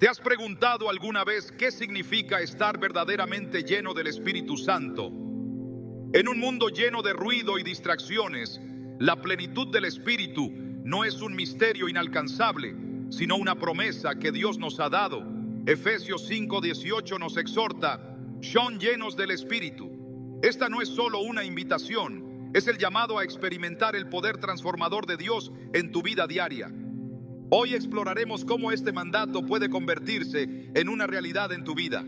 ¿Te has preguntado alguna vez qué significa estar verdaderamente lleno del Espíritu Santo? En un mundo lleno de ruido y distracciones, la plenitud del Espíritu no es un misterio inalcanzable, sino una promesa que Dios nos ha dado. Efesios 5:18 nos exhorta: son llenos del Espíritu. Esta no es solo una invitación, es el llamado a experimentar el poder transformador de Dios en tu vida diaria. Hoy exploraremos cómo este mandato puede convertirse en una realidad en tu vida.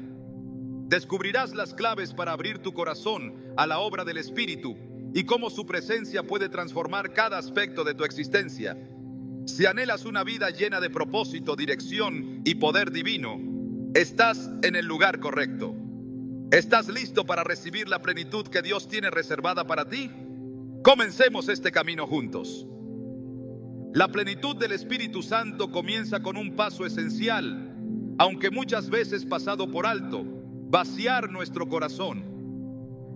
Descubrirás las claves para abrir tu corazón a la obra del Espíritu y cómo su presencia puede transformar cada aspecto de tu existencia. Si anhelas una vida llena de propósito, dirección y poder divino, estás en el lugar correcto. ¿Estás listo para recibir la plenitud que Dios tiene reservada para ti? Comencemos este camino juntos. La plenitud del Espíritu Santo comienza con un paso esencial, aunque muchas veces pasado por alto: vaciar nuestro corazón.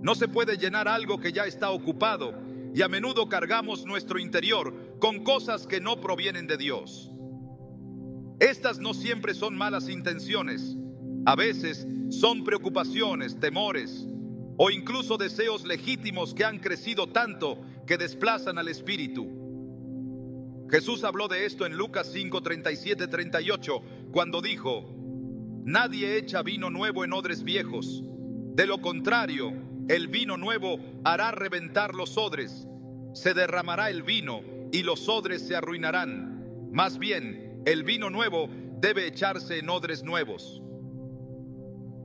No se puede llenar algo que ya está ocupado, y a menudo cargamos nuestro interior con cosas que no provienen de Dios. Estas no siempre son malas intenciones. A veces son preocupaciones, temores o incluso deseos legítimos que han crecido tanto que desplazan al Espíritu. Jesús habló de esto en Lucas 5:37-38, cuando dijo: nadie echa vino nuevo en odres viejos. De lo contrario, el vino nuevo hará reventar los odres. Se derramará el vino y los odres se arruinarán. Más bien, el vino nuevo debe echarse en odres nuevos.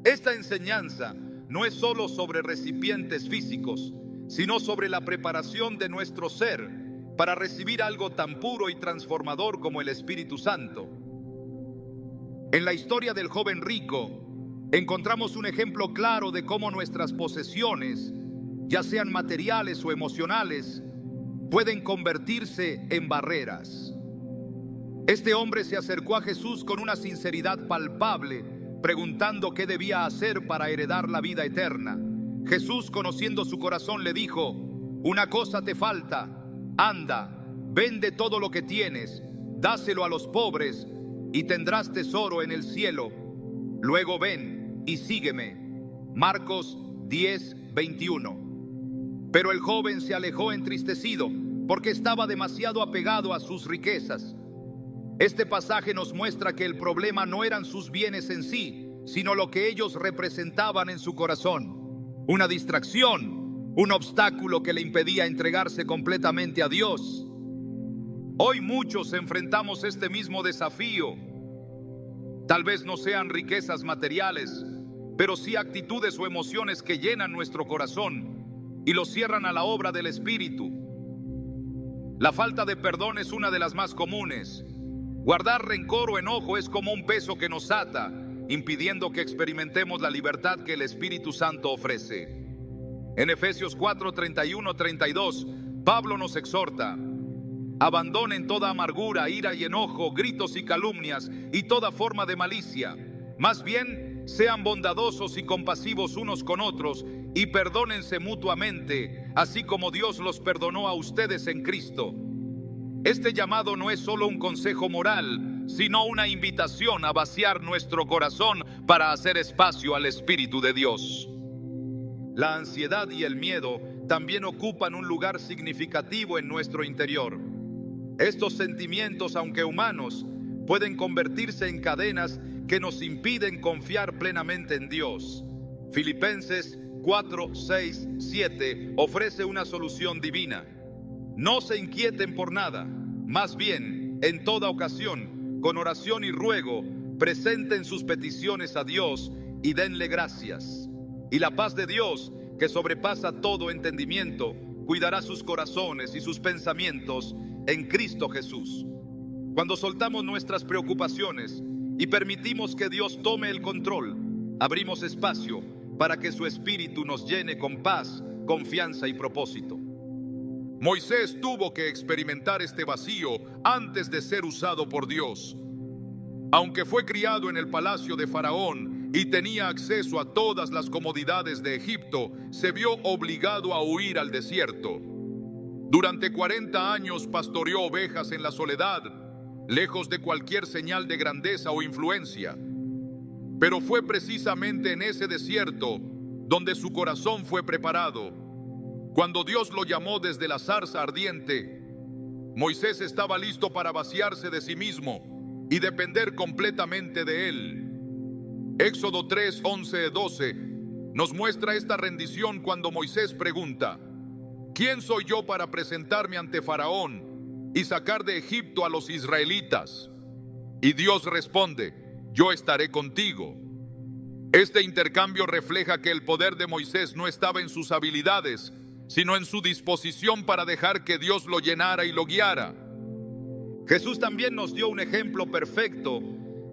Esta enseñanza no es solo sobre recipientes físicos, sino sobre la preparación de nuestro ser para recibir algo tan puro y transformador como el Espíritu Santo. En la historia del joven rico, encontramos un ejemplo claro de cómo nuestras posesiones, ya sean materiales o emocionales, pueden convertirse en barreras. Este hombre se acercó a Jesús con una sinceridad palpable, preguntando qué debía hacer para heredar la vida eterna. Jesús, conociendo su corazón, le dijo: una cosa te falta. Anda, vende todo lo que tienes, dáselo a los pobres y tendrás tesoro en el cielo. Luego ven y sígueme. Marcos 10:21. Pero el joven se alejó entristecido porque estaba demasiado apegado a sus riquezas. Este pasaje nos muestra que el problema no eran sus bienes en sí, sino lo que ellos representaban en su corazón. Una distracción, un obstáculo que le impedía entregarse completamente a Dios. Hoy muchos enfrentamos este mismo desafío. Tal vez no sean riquezas materiales, pero sí actitudes o emociones que llenan nuestro corazón y lo cierran a la obra del Espíritu. La falta de perdón es una de las más comunes. Guardar rencor o enojo es como un peso que nos ata, impidiendo que experimentemos la libertad que el Espíritu Santo ofrece. En Efesios 4:31-32, Pablo nos exhorta: abandonen toda amargura, ira y enojo, gritos y calumnias y toda forma de malicia. Más bien, sean bondadosos y compasivos unos con otros y perdónense mutuamente, así como Dios los perdonó a ustedes en Cristo. Este llamado no es solo un consejo moral, sino una invitación a vaciar nuestro corazón para hacer espacio al Espíritu de Dios. La ansiedad y el miedo también ocupan un lugar significativo en nuestro interior. Estos sentimientos, aunque humanos, pueden convertirse en cadenas que nos impiden confiar plenamente en Dios. Filipenses 4:6-7 ofrece una solución divina. No se inquieten por nada, más bien, en toda ocasión, con oración y ruego, presenten sus peticiones a Dios y denle gracias. Y la paz de Dios, que sobrepasa todo entendimiento, cuidará sus corazones y sus pensamientos en Cristo Jesús. Cuando soltamos nuestras preocupaciones y permitimos que Dios tome el control, abrimos espacio para que su Espíritu nos llene con paz, confianza y propósito. Moisés tuvo que experimentar este vacío antes de ser usado por Dios. Aunque fue criado en el palacio de Faraón y tenía acceso a todas las comodidades de Egipto, se vio obligado a huir al desierto. Durante 40 años pastoreó ovejas en la soledad, lejos de cualquier señal de grandeza o influencia. Pero fue precisamente en ese desierto donde su corazón fue preparado. Cuando Dios lo llamó desde la zarza ardiente, Moisés estaba listo para vaciarse de sí mismo y depender completamente de él. Éxodo 3, 11, 12 nos muestra esta rendición cuando Moisés pregunta: ¿quién soy yo para presentarme ante Faraón y sacar de Egipto a los israelitas? Y Dios responde: yo estaré contigo. Este intercambio refleja que el poder de Moisés no estaba en sus habilidades, sino en su disposición para dejar que Dios lo llenara y lo guiara. Jesús también nos dio un ejemplo perfecto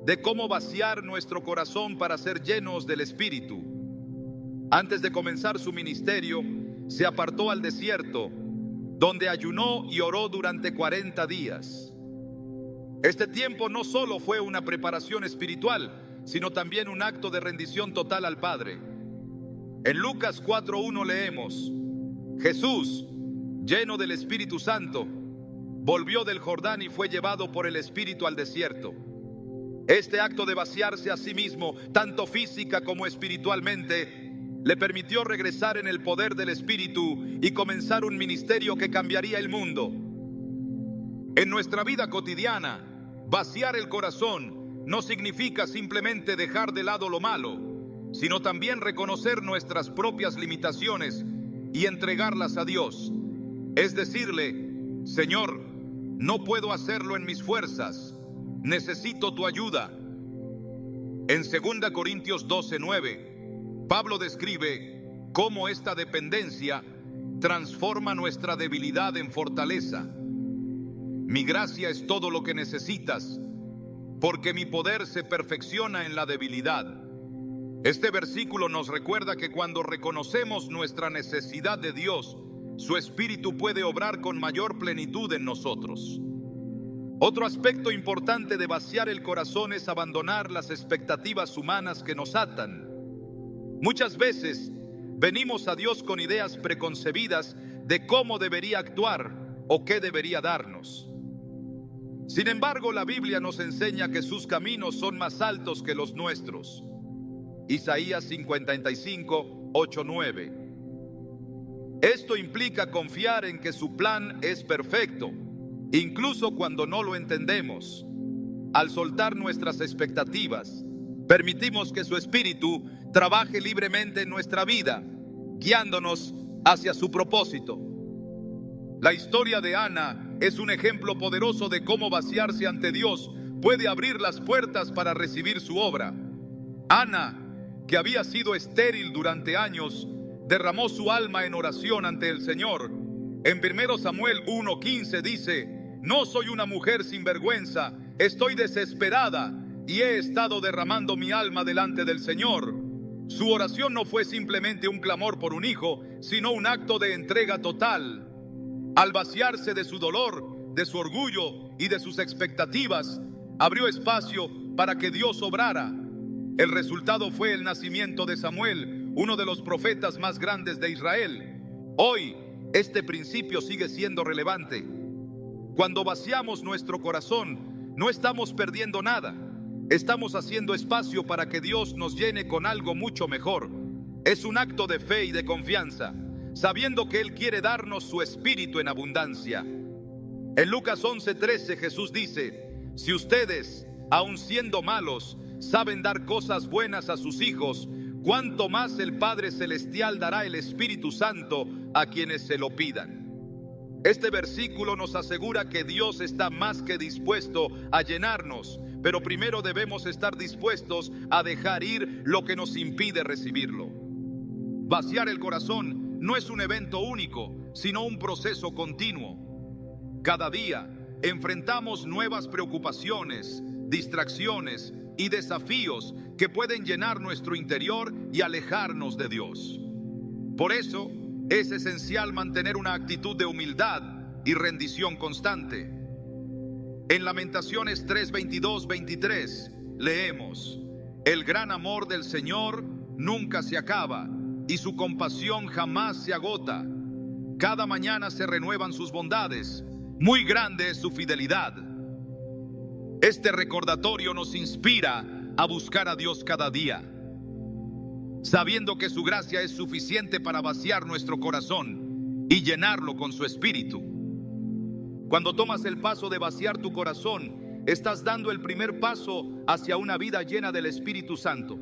de cómo vaciar nuestro corazón para ser llenos del Espíritu. Antes de comenzar su ministerio, se apartó al desierto, donde ayunó y oró durante 40 días. Este tiempo no solo fue una preparación espiritual, sino también un acto de rendición total al Padre. En Lucas 4:1 leemos: Jesús, lleno del Espíritu Santo, volvió del Jordán y fue llevado por el Espíritu al desierto. Este acto de vaciarse a sí mismo, tanto física como espiritualmente, le permitió regresar en el poder del Espíritu y comenzar un ministerio que cambiaría el mundo. En nuestra vida cotidiana, vaciar el corazón no significa simplemente dejar de lado lo malo, sino también reconocer nuestras propias limitaciones y entregarlas a Dios. Es decirle: Señor, no puedo hacerlo en mis fuerzas, necesito tu ayuda. En 2 Corintios 12:9, Pablo describe cómo esta dependencia transforma nuestra debilidad en fortaleza. Mi gracia es todo lo que necesitas, porque mi poder se perfecciona en la debilidad. Este versículo nos recuerda que cuando reconocemos nuestra necesidad de Dios, su Espíritu puede obrar con mayor plenitud en nosotros. Otro aspecto importante de vaciar el corazón es abandonar las expectativas humanas que nos atan. Muchas veces venimos a Dios con ideas preconcebidas de cómo debería actuar o qué debería darnos. Sin embargo, la Biblia nos enseña que sus caminos son más altos que los nuestros. Isaías 55, 8, 9. Esto implica confiar en que su plan es perfecto, incluso cuando no lo entendemos. Al soltar nuestras expectativas, permitimos que su Espíritu trabaje libremente en nuestra vida, guiándonos hacia su propósito. La historia de Ana es un ejemplo poderoso de cómo vaciarse ante Dios puede abrir las puertas para recibir su obra. Ana, que había sido estéril durante años, derramó su alma en oración ante el Señor. En 1 Samuel 1:15 dice: no soy una mujer sin vergüenza, estoy desesperada y he estado derramando mi alma delante del Señor. Su oración no fue simplemente un clamor por un hijo, sino un acto de entrega total. Al vaciarse de su dolor, de su orgullo y de sus expectativas, abrió espacio para que Dios obrara. El resultado fue el nacimiento de Samuel, uno de los profetas más grandes de Israel. Hoy, este principio sigue siendo relevante. Cuando vaciamos nuestro corazón, no estamos perdiendo nada. Estamos haciendo espacio para que Dios nos llene con algo mucho mejor. Es un acto de fe y de confianza, sabiendo que Él quiere darnos su Espíritu en abundancia. En Lucas 11:13 Jesús dice: si ustedes, aun siendo malos, saben dar cosas buenas a sus hijos, cuánto más el Padre Celestial dará el Espíritu Santo a quienes se lo pidan. Este versículo nos asegura que Dios está más que dispuesto a llenarnos, pero primero debemos estar dispuestos a dejar ir lo que nos impide recibirlo. Vaciar el corazón no es un evento único, sino un proceso continuo. Cada día enfrentamos nuevas preocupaciones, distracciones y desafíos que pueden llenar nuestro interior y alejarnos de Dios. Por eso, es esencial mantener una actitud de humildad y rendición constante. En Lamentaciones 3:22-23 leemos: el gran amor del Señor nunca se acaba y su compasión jamás se agota. Cada mañana se renuevan sus bondades, muy grande es su fidelidad. Este recordatorio nos inspira a buscar a Dios cada día, sabiendo que su gracia es suficiente para vaciar nuestro corazón y llenarlo con su espíritu. Cuando tomas el paso de vaciar tu corazón, estás dando el primer paso hacia una vida llena del Espíritu Santo.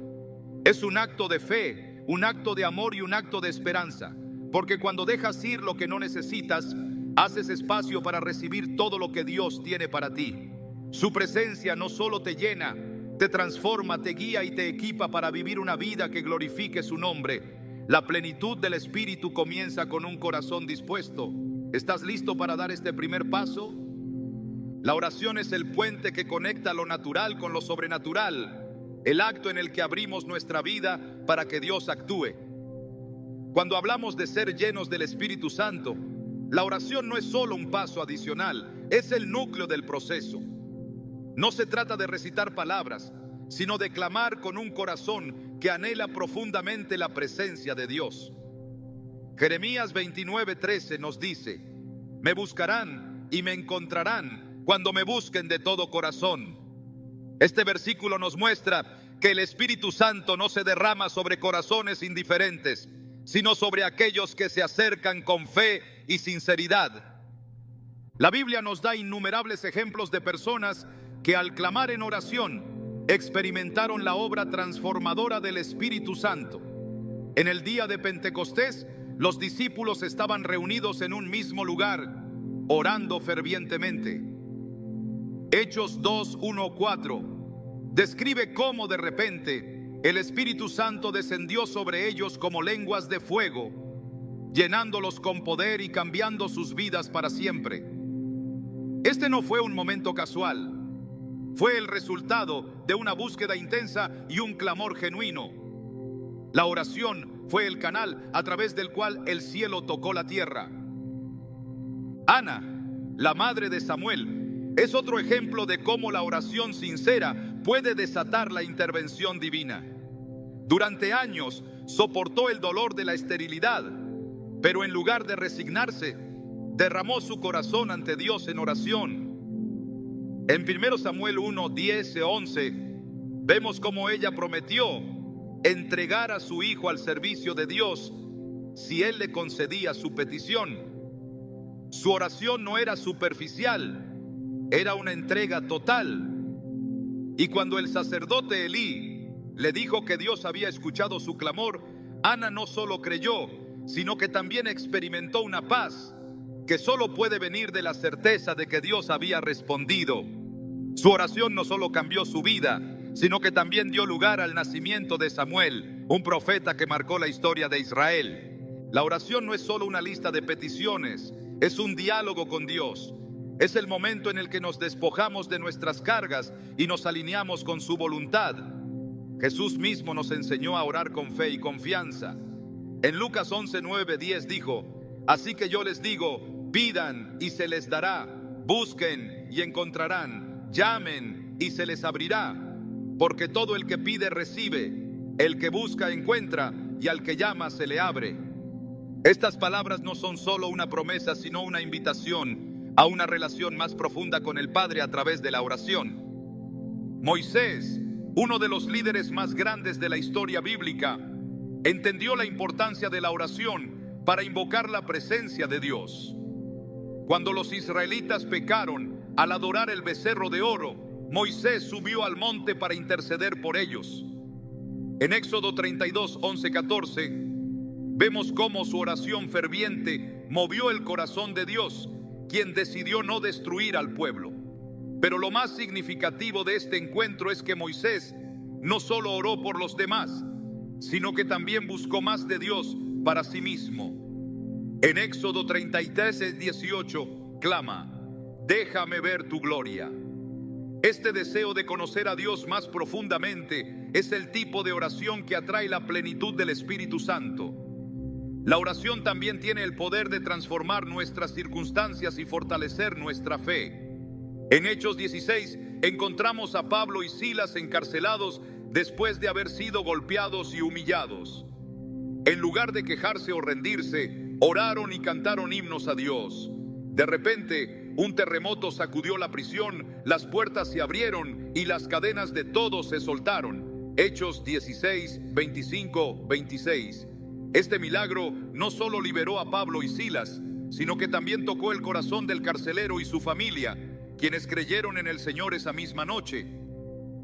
Es un acto de fe, un acto de amor y un acto de esperanza, porque cuando dejas ir lo que no necesitas, haces espacio para recibir todo lo que Dios tiene para ti. Su presencia no solo te llena, te transforma, te guía y te equipa para vivir una vida que glorifique su nombre. La plenitud del Espíritu comienza con un corazón dispuesto. ¿Estás listo para dar este primer paso? La oración es el puente que conecta lo natural con lo sobrenatural, el acto en el que abrimos nuestra vida para que Dios actúe. Cuando hablamos de ser llenos del Espíritu Santo, la oración no es solo un paso adicional, es el núcleo del proceso. No se trata de recitar palabras, sino de clamar con un corazón que anhela profundamente la presencia de Dios. Jeremías 29:13 nos dice: me buscarán y me encontrarán cuando me busquen de todo corazón. Este versículo nos muestra que el Espíritu Santo no se derrama sobre corazones indiferentes, sino sobre aquellos que se acercan con fe y sinceridad. La Biblia nos da innumerables ejemplos de personas que al clamar en oración experimentaron la obra transformadora del Espíritu Santo. En el día de Pentecostés, los discípulos estaban reunidos en un mismo lugar, orando fervientemente. Hechos 2:1-4 describe cómo de repente el Espíritu Santo descendió sobre ellos como lenguas de fuego, llenándolos con poder y cambiando sus vidas para siempre. Este no fue un momento casual. Fue el resultado de una búsqueda intensa y un clamor genuino. La oración fue el canal a través del cual el cielo tocó la tierra. Ana, la madre de Samuel, es otro ejemplo de cómo la oración sincera puede desatar la intervención divina. Durante años soportó el dolor de la esterilidad, pero en lugar de resignarse, derramó su corazón ante Dios en oración. En 1 Samuel 1:10-11 vemos cómo ella prometió entregar a su hijo al servicio de Dios si él le concedía su petición. Su oración no era superficial, era una entrega total. Y cuando el sacerdote Elí le dijo que Dios había escuchado su clamor, Ana no solo creyó, sino que también experimentó una paz que solo puede venir de la certeza de que Dios había respondido. Su oración no solo cambió su vida, sino que también dio lugar al nacimiento de Samuel, un profeta que marcó la historia de Israel. La oración no es solo una lista de peticiones, es un diálogo con Dios. Es el momento en el que nos despojamos de nuestras cargas y nos alineamos con su voluntad. Jesús mismo nos enseñó a orar con fe y confianza. En Lucas 11:9-10 dijo: así que yo les digo, pidan y se les dará, busquen y encontrarán, llamen y se les abrirá, porque todo el que pide recibe, el que busca encuentra, y al que llama se le abre. Estas palabras no son solo una promesa, sino una invitación a una relación más profunda con el Padre a través de la oración. Moisés, uno de los líderes más grandes de la historia bíblica, entendió la importancia de la oración para invocar la presencia de Dios. Cuando los israelitas pecaron al adorar el becerro de oro, Moisés subió al monte para interceder por ellos. En Éxodo 32:11-14 vemos cómo su oración ferviente movió el corazón de Dios, quien decidió no destruir al pueblo. Pero lo más significativo de este encuentro es que Moisés no solo oró por los demás, sino que también buscó más de Dios para sí mismo. En Éxodo 33:18 clama: déjame ver tu gloria. Este deseo de conocer a Dios más profundamente es el tipo de oración que atrae la plenitud del Espíritu Santo. La oración también tiene el poder de transformar nuestras circunstancias y fortalecer nuestra fe. En Hechos 16 encontramos a Pablo y Silas encarcelados después de haber sido golpeados y humillados. En lugar de quejarse o rendirse, oraron y cantaron himnos a Dios. De repente, un terremoto sacudió la prisión, las puertas se abrieron y las cadenas de todos se soltaron. Hechos 16, 25, 26. Este milagro no solo liberó a Pablo y Silas, sino que también tocó el corazón del carcelero y su familia, quienes creyeron en el Señor esa misma noche.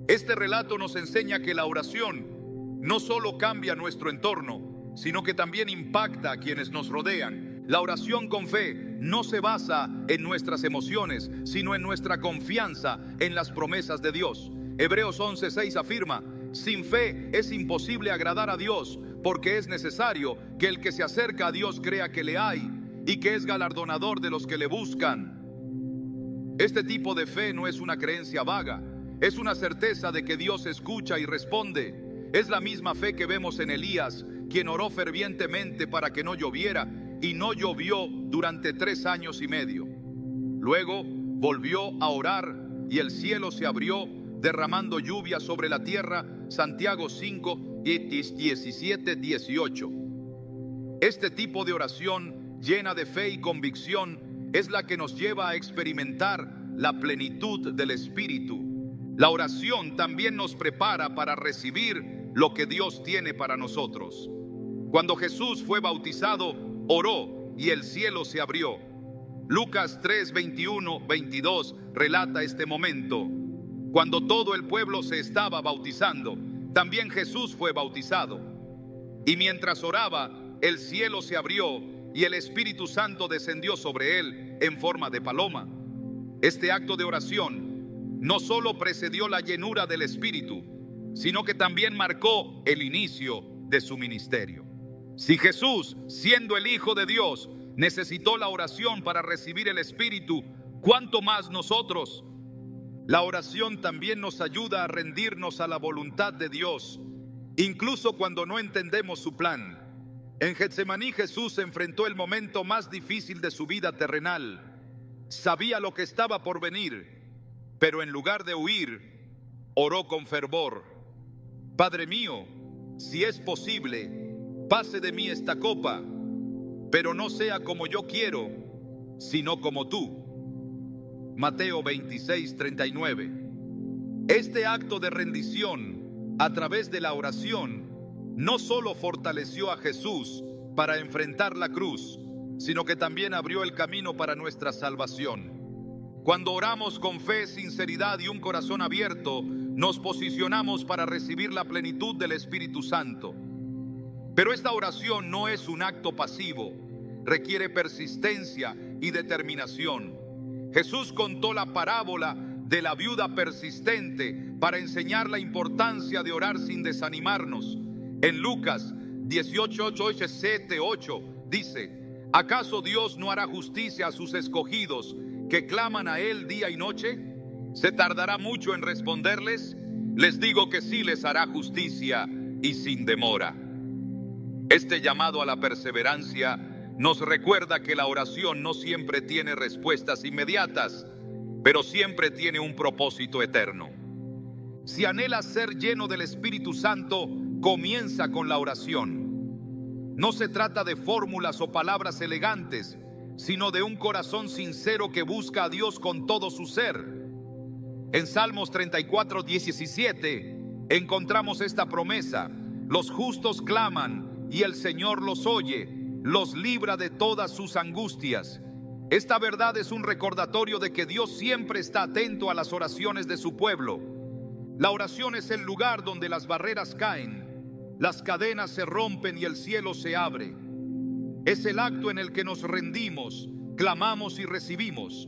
Este relato nos enseña que la oración no solo cambia nuestro entorno, sino que también impacta a quienes nos rodean. La oración con fe no se basa en nuestras emociones, sino en nuestra confianza en las promesas de Dios. Hebreos 11:6 afirma: sin fe es imposible agradar a Dios, porque es necesario que el que se acerca a Dios crea que le hay y que es galardonador de los que le buscan. Este tipo de fe no es una creencia vaga, es una certeza de que Dios escucha y responde. Es la misma fe que vemos en Elías, quien oró fervientemente para que no lloviera, y no llovió durante 3 años y medio. Luego volvió a orar y el cielo se abrió, derramando lluvia sobre la tierra. Santiago 5, 17, 18. Este tipo de oración llena de fe y convicción es la que nos lleva a experimentar la plenitud del Espíritu. La oración también nos prepara para recibir lo que Dios tiene para nosotros. Cuando Jesús fue bautizado, oró y el cielo se abrió. Lucas 3, 21, 22 relata este momento. Cuando todo el pueblo se estaba bautizando, también Jesús fue bautizado. Y mientras oraba, el cielo se abrió y el Espíritu Santo descendió sobre él en forma de paloma. Este acto de oración no solo precedió la llenura del Espíritu, sino que también marcó el inicio de su ministerio. Si Jesús, siendo el Hijo de Dios, necesitó la oración para recibir el Espíritu, ¿cuánto más nosotros? La oración también nos ayuda a rendirnos a la voluntad de Dios, incluso cuando no entendemos su plan. En Getsemaní Jesús enfrentó el momento más difícil de su vida terrenal. Sabía lo que estaba por venir, pero en lugar de huir, oró con fervor. Padre mío, si es posible, pase de mí esta copa, pero no sea como yo quiero, sino como tú. Mateo 26, 39. Este acto de rendición a través de la oración no solo fortaleció a Jesús para enfrentar la cruz, sino que también abrió el camino para nuestra salvación. Cuando oramos con fe, sinceridad y un corazón abierto, nos posicionamos para recibir la plenitud del Espíritu Santo. Pero esta oración no es un acto pasivo, requiere persistencia y determinación. Jesús contó la parábola de la viuda persistente para enseñar la importancia de orar sin desanimarnos. En Lucas 18:7-8 dice: ¿acaso Dios no hará justicia a sus escogidos que claman a Él día y noche? ¿Se tardará mucho en responderles? Les digo que sí les hará justicia y sin demora. Este llamado a la perseverancia nos recuerda que la oración no siempre tiene respuestas inmediatas, pero siempre tiene un propósito eterno. Si anhelas ser lleno del Espíritu Santo, comienza con la oración. No se trata de fórmulas o palabras elegantes, sino de un corazón sincero que busca a Dios con todo su ser. En Salmos 34:17 encontramos esta promesa: los justos claman y el Señor los oye, los libra de todas sus angustias. Esta verdad es un recordatorio de que Dios siempre está atento a las oraciones de su pueblo. La oración es el lugar donde las barreras caen, las cadenas se rompen y el cielo se abre. Es el acto en el que nos rendimos, clamamos y recibimos.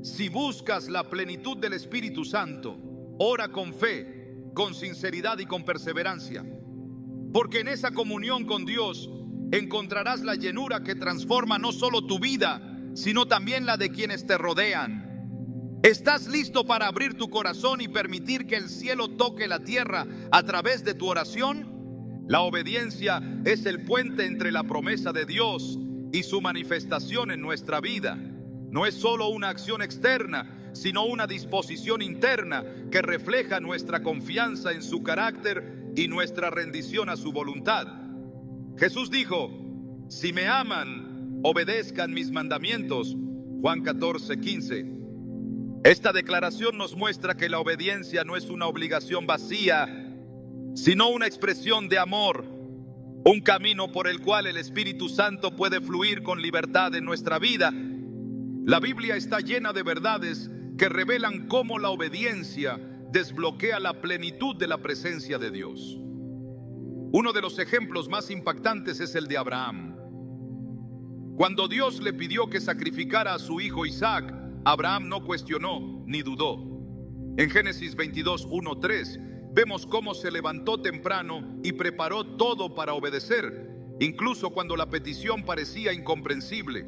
Si buscas la plenitud del Espíritu Santo, ora con fe, con sinceridad y con perseverancia, porque en esa comunión con Dios encontrarás la llenura que transforma no solo tu vida, sino también la de quienes te rodean. ¿Estás listo para abrir tu corazón y permitir que el cielo toque la tierra a través de tu oración? La obediencia es el puente entre la promesa de Dios y su manifestación en nuestra vida. No es solo una acción externa, sino una disposición interna que refleja nuestra confianza en su carácter y nuestra rendición a su voluntad. Jesús dijo: si me aman, obedezcan mis mandamientos, Juan 14:15. Esta declaración nos muestra que la obediencia no es una obligación vacía, sino una expresión de amor, un camino por el cual el Espíritu Santo puede fluir con libertad en nuestra vida. La Biblia está llena de verdades que revelan cómo la obediencia desbloquea la plenitud de la presencia de Dios. Uno de los ejemplos más impactantes es el de Abraham. Cuando Dios le pidió que sacrificara a su hijo Isaac, Abraham no cuestionó ni dudó. En Génesis 22:1-3 vemos cómo se levantó temprano y preparó todo para obedecer, incluso cuando la petición parecía incomprensible.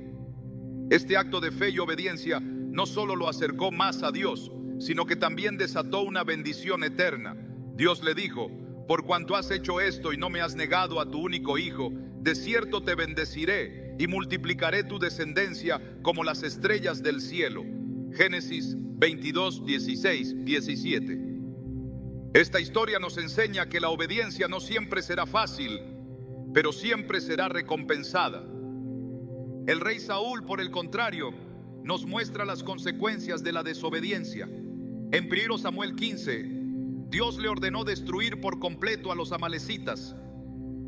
Este acto de fe y obediencia no solo lo acercó más a Dios, sino que también desató una bendición eterna. Dios le dijo: por cuanto has hecho esto y no me has negado a tu único hijo, de cierto te bendeciré y multiplicaré tu descendencia como las estrellas del cielo. Génesis 22:16-17. Esta historia nos enseña que la obediencia no siempre será fácil, pero siempre será recompensada. El rey Saúl, por el contrario, nos muestra las consecuencias de la desobediencia. En 1 Samuel 15, Dios le ordenó destruir por completo a los amalecitas,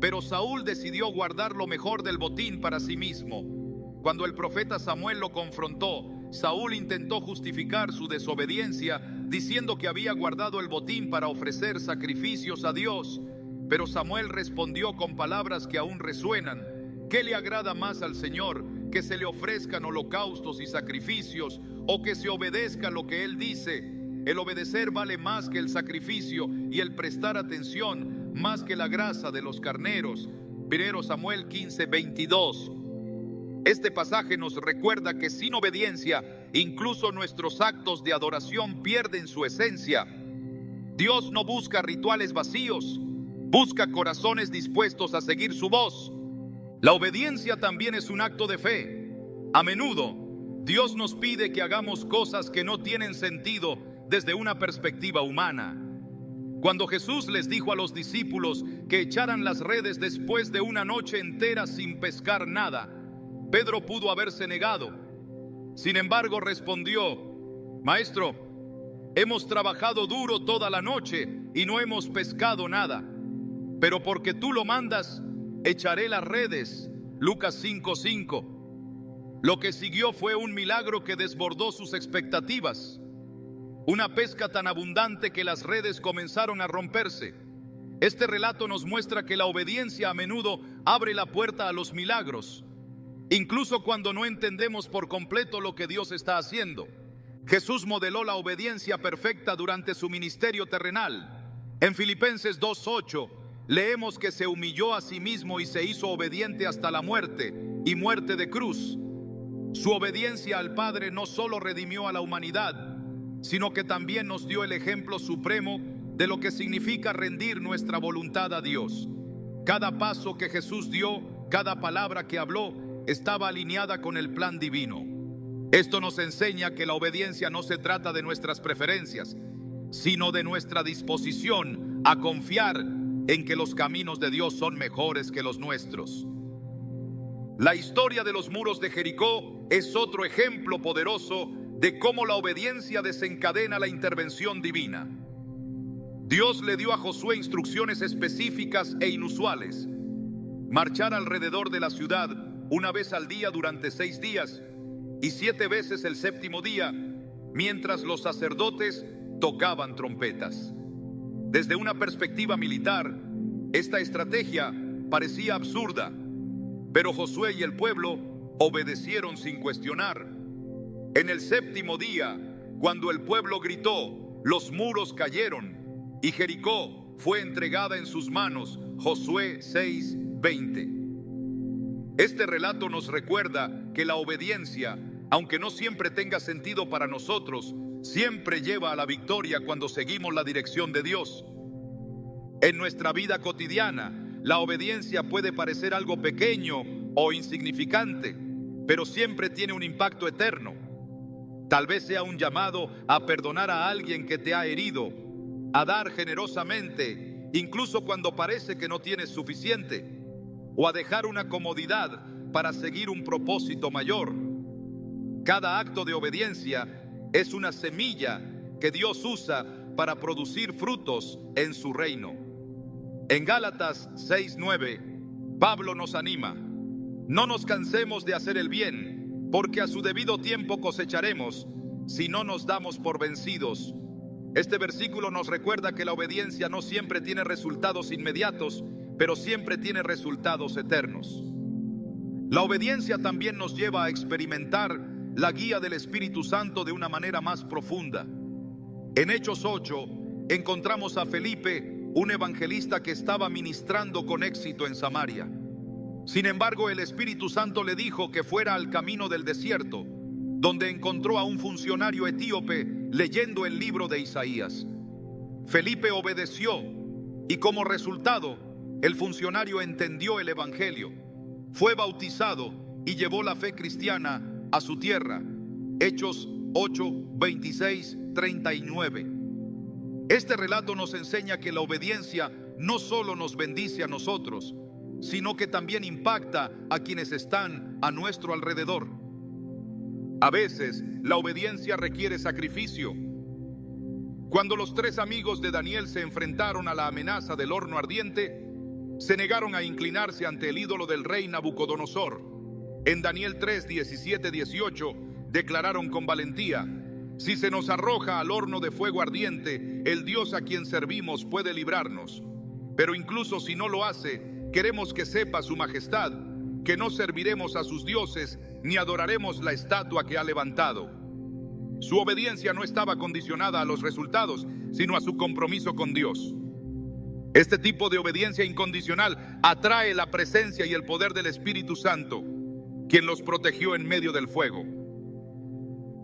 pero Saúl decidió guardar lo mejor del botín para sí mismo. Cuando el profeta Samuel lo confrontó, Saúl intentó justificar su desobediencia diciendo que había guardado el botín para ofrecer sacrificios a Dios. Pero Samuel respondió con palabras que aún resuenan: ¿qué le agrada más al Señor? ¿Que se le ofrezcan holocaustos y sacrificios, o que se obedezca lo que Él dice? El obedecer vale más que el sacrificio, y el prestar atención más que la grasa de los carneros. 1 Samuel 15:22. Este pasaje nos recuerda que sin obediencia, incluso nuestros actos de adoración pierden su esencia. Dios no busca rituales vacíos, busca corazones dispuestos a seguir su voz. La obediencia también es un acto de fe. A menudo, Dios nos pide que hagamos cosas que no tienen sentido desde una perspectiva humana. Cuando Jesús les dijo a los discípulos que echaran las redes después de una noche entera sin pescar nada, Pedro pudo haberse negado. Sin embargo, respondió: Maestro, hemos trabajado duro toda la noche y no hemos pescado nada, pero porque tú lo mandas, echaré las redes. Lucas 5:5. Lo que siguió fue un milagro que desbordó sus expectativas. Una pesca tan abundante que las redes comenzaron a romperse. Este relato nos muestra que la obediencia a menudo abre la puerta a los milagros, incluso cuando no entendemos por completo lo que Dios está haciendo. Jesús modeló la obediencia perfecta durante su ministerio terrenal. En Filipenses 2:8 leemos que se humilló a sí mismo y se hizo obediente hasta la muerte, y muerte de cruz. Su obediencia al Padre no solo redimió a la humanidad, sino que también nos dio el ejemplo supremo de lo que significa rendir nuestra voluntad a Dios. Cada paso que Jesús dio, cada palabra que habló, estaba alineada con el plan divino. Esto nos enseña que la obediencia no se trata de nuestras preferencias, sino de nuestra disposición a confiar en que los caminos de Dios son mejores que los nuestros. La historia de los muros de Jericó es otro ejemplo poderoso de cómo la obediencia desencadena la intervención divina. Dios le dio a Josué instrucciones específicas e inusuales: marchar alrededor de la ciudad una vez al día durante 6 días y 7 veces el séptimo día, mientras los sacerdotes tocaban trompetas. Desde una perspectiva militar, esta estrategia parecía absurda, pero Josué y el pueblo obedecieron sin cuestionar. En el séptimo día, cuando el pueblo gritó, los muros cayeron y Jericó fue entregada en sus manos. Josué 6:20. Este relato nos recuerda que la obediencia, aunque no siempre tenga sentido para nosotros, siempre lleva a la victoria cuando seguimos la dirección de Dios. En nuestra vida cotidiana, la obediencia puede parecer algo pequeño o insignificante, pero siempre tiene un impacto eterno. Tal vez sea un llamado a perdonar a alguien que te ha herido, a dar generosamente, incluso cuando parece que no tienes suficiente, o a dejar una comodidad para seguir un propósito mayor. Cada acto de obediencia es una semilla que Dios usa para producir frutos en su reino. En Gálatas 6:9, Pablo nos anima: no nos cansemos de hacer el bien, porque a su debido tiempo cosecharemos, si no nos damos por vencidos. Este versículo nos recuerda que la obediencia no siempre tiene resultados inmediatos, pero siempre tiene resultados eternos. La obediencia también nos lleva a experimentar la guía del Espíritu Santo de una manera más profunda. En Hechos 8 encontramos a Felipe, un evangelista que estaba ministrando con éxito en Samaria. Sin embargo, el Espíritu Santo le dijo que fuera al camino del desierto, donde encontró a un funcionario etíope leyendo el libro de Isaías. Felipe obedeció y como resultado, el funcionario entendió el evangelio, fue bautizado y llevó la fe cristiana a su tierra. Hechos 8, 26, 39. Este relato nos enseña que la obediencia no solo nos bendice a nosotros, sino que también impacta a quienes están a nuestro alrededor. A veces, la obediencia requiere sacrificio. Cuando los 3 amigos de Daniel se enfrentaron a la amenaza del horno ardiente, se negaron a inclinarse ante el ídolo del rey Nabucodonosor. En Daniel 3, 17, 18, declararon con valentía: si se nos arroja al horno de fuego ardiente, el Dios a quien servimos puede librarnos. Pero incluso si no lo hace, queremos que sepa su majestad, que no serviremos a sus dioses ni adoraremos la estatua que ha levantado. Su obediencia no estaba condicionada a los resultados, sino a su compromiso con Dios. Este tipo de obediencia incondicional atrae la presencia y el poder del Espíritu Santo, quien los protegió en medio del fuego.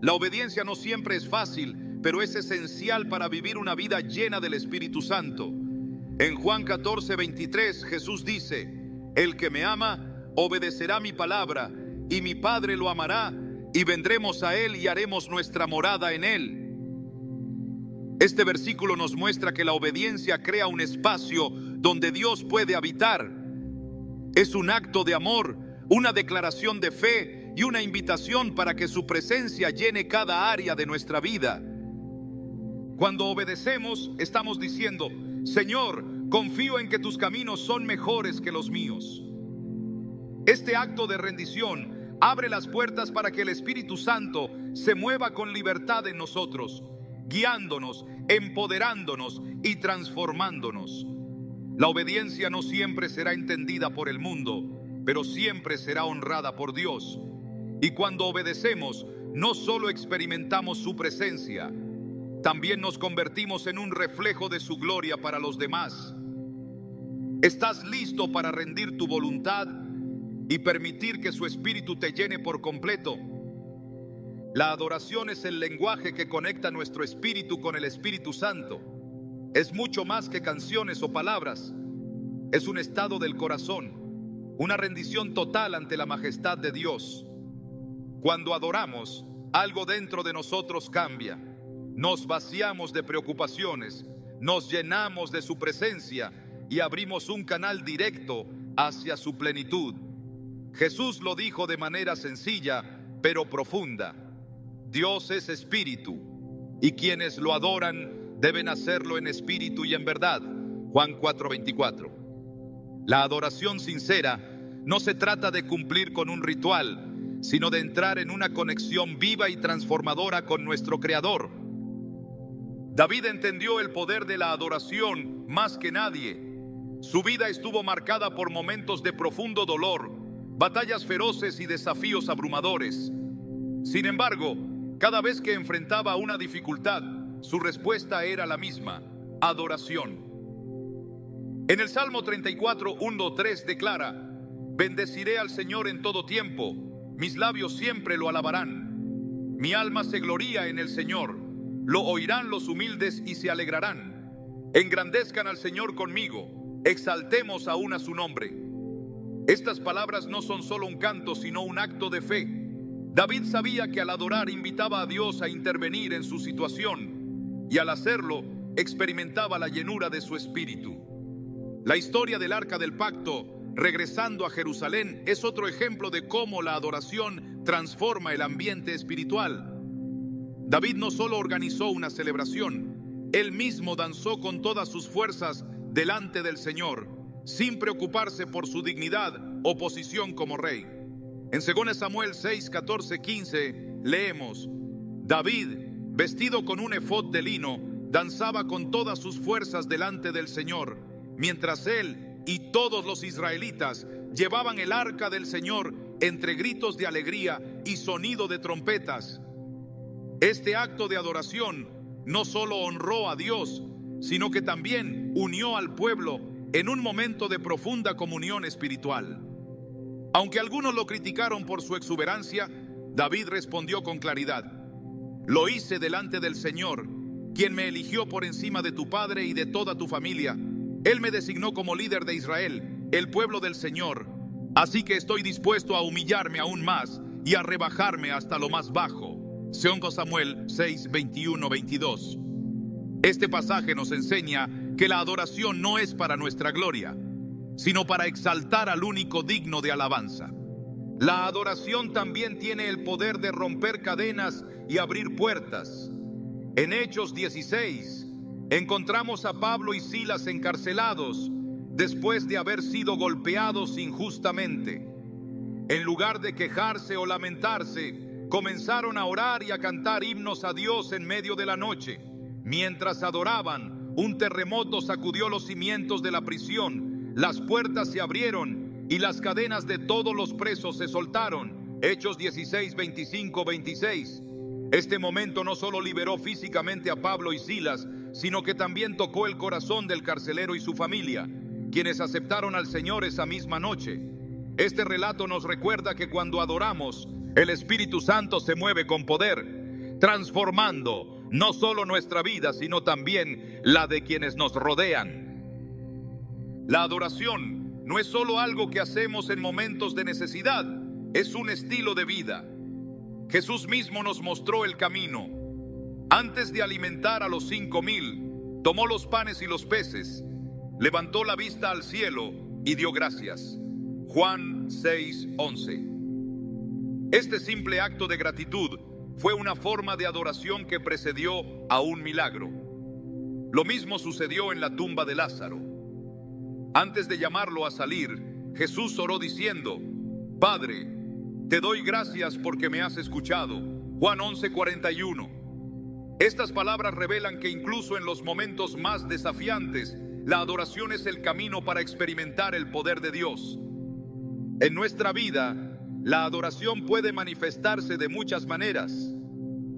La obediencia no siempre es fácil, pero es esencial para vivir una vida llena del Espíritu Santo. En Juan 14, 23, Jesús dice: el que me ama, obedecerá mi palabra, y mi Padre lo amará, y vendremos a él y haremos nuestra morada en él. Este versículo nos muestra que la obediencia crea un espacio donde Dios puede habitar. Es un acto de amor, una declaración de fe y una invitación para que su presencia llene cada área de nuestra vida. Cuando obedecemos, estamos diciendo: Señor, confío en que tus caminos son mejores que los míos. Este acto de rendición abre las puertas para que el Espíritu Santo se mueva con libertad en nosotros, guiándonos, empoderándonos y transformándonos. La obediencia no siempre será entendida por el mundo, pero siempre será honrada por Dios. Y cuando obedecemos, no solo experimentamos su presencia, también nos convertimos en un reflejo de su gloria para los demás. ¿Estás listo para rendir tu voluntad y permitir que su Espíritu te llene por completo? La adoración es el lenguaje que conecta nuestro espíritu con el Espíritu Santo. Es mucho más que canciones o palabras. Es un estado del corazón, una rendición total ante la majestad de Dios. Cuando adoramos, algo dentro de nosotros cambia. Nos vaciamos de preocupaciones, nos llenamos de su presencia y abrimos un canal directo hacia su plenitud. Jesús lo dijo de manera sencilla, pero profunda: Dios es espíritu, y quienes lo adoran deben hacerlo en espíritu y en verdad. Juan 4:24. La adoración sincera no se trata de cumplir con un ritual, sino de entrar en una conexión viva y transformadora con nuestro Creador. David entendió el poder de la adoración más que nadie. Su vida estuvo marcada por momentos de profundo dolor, batallas feroces y desafíos abrumadores. Sin embargo, cada vez que enfrentaba una dificultad, su respuesta era la misma: adoración. En el Salmo 34, 1-3 declara: bendeciré al Señor en todo tiempo, mis labios siempre lo alabarán. Mi alma se gloría en el Señor, lo oirán los humildes y se alegrarán. Engrandezcan al Señor conmigo, exaltemos aún a su nombre. Estas palabras no son solo un canto, sino un acto de fe. David sabía que al adorar invitaba a Dios a intervenir en su situación, y al hacerlo experimentaba la llenura de su espíritu. La historia del Arca del Pacto regresando a Jerusalén es otro ejemplo de cómo la adoración transforma el ambiente espiritual. David no solo organizó una celebración, él mismo danzó con todas sus fuerzas delante del Señor, sin preocuparse por su dignidad o posición como rey. En 2 Samuel 6, 14, 15 leemos: David, vestido con un efod de lino, danzaba con todas sus fuerzas delante del Señor, mientras él y todos los israelitas llevaban el arca del Señor entre gritos de alegría y sonido de trompetas. Este acto de adoración no solo honró a Dios, sino que también unió al pueblo en un momento de profunda comunión espiritual. Aunque algunos lo criticaron por su exuberancia, David respondió con claridad: lo hice delante del Señor, quien me eligió por encima de tu padre y de toda tu familia. Él me designó como líder de Israel, el pueblo del Señor. Así que estoy dispuesto a humillarme aún más y a rebajarme hasta lo más bajo. 2 Samuel 6, 21, 22. Este pasaje nos enseña que la adoración no es para nuestra gloria, sino para exaltar al único digno de alabanza. La adoración también tiene el poder de romper cadenas y abrir puertas. En Hechos 16 encontramos a Pablo y Silas encarcelados después de haber sido golpeados injustamente. En lugar de quejarse o lamentarse, comenzaron a orar y a cantar himnos a Dios en medio de la noche. Mientras adoraban, un terremoto sacudió los cimientos de la prisión, las puertas se abrieron y las cadenas de todos los presos se soltaron. Hechos 16, 25, 26. Este momento no solo liberó físicamente a Pablo y Silas, sino que también tocó el corazón del carcelero y su familia, quienes aceptaron al Señor esa misma noche. Este relato nos recuerda que cuando adoramos, el Espíritu Santo se mueve con poder, transformando no solo nuestra vida, sino también la de quienes nos rodean. La adoración no es solo algo que hacemos en momentos de necesidad, es un estilo de vida. Jesús mismo nos mostró el camino. Antes de alimentar a los 5,000, tomó los panes y los peces, levantó la vista al cielo y dio gracias. Juan 6:11. Este simple acto de gratitud fue una forma de adoración que precedió a un milagro. Lo mismo sucedió en la tumba de Lázaro. Antes de llamarlo a salir, Jesús oró diciendo: Padre, te doy gracias porque me has escuchado. Juan 11:41. Estas palabras revelan que incluso en los momentos más desafiantes, la adoración es el camino para experimentar el poder de Dios. En nuestra vida, la adoración puede manifestarse de muchas maneras.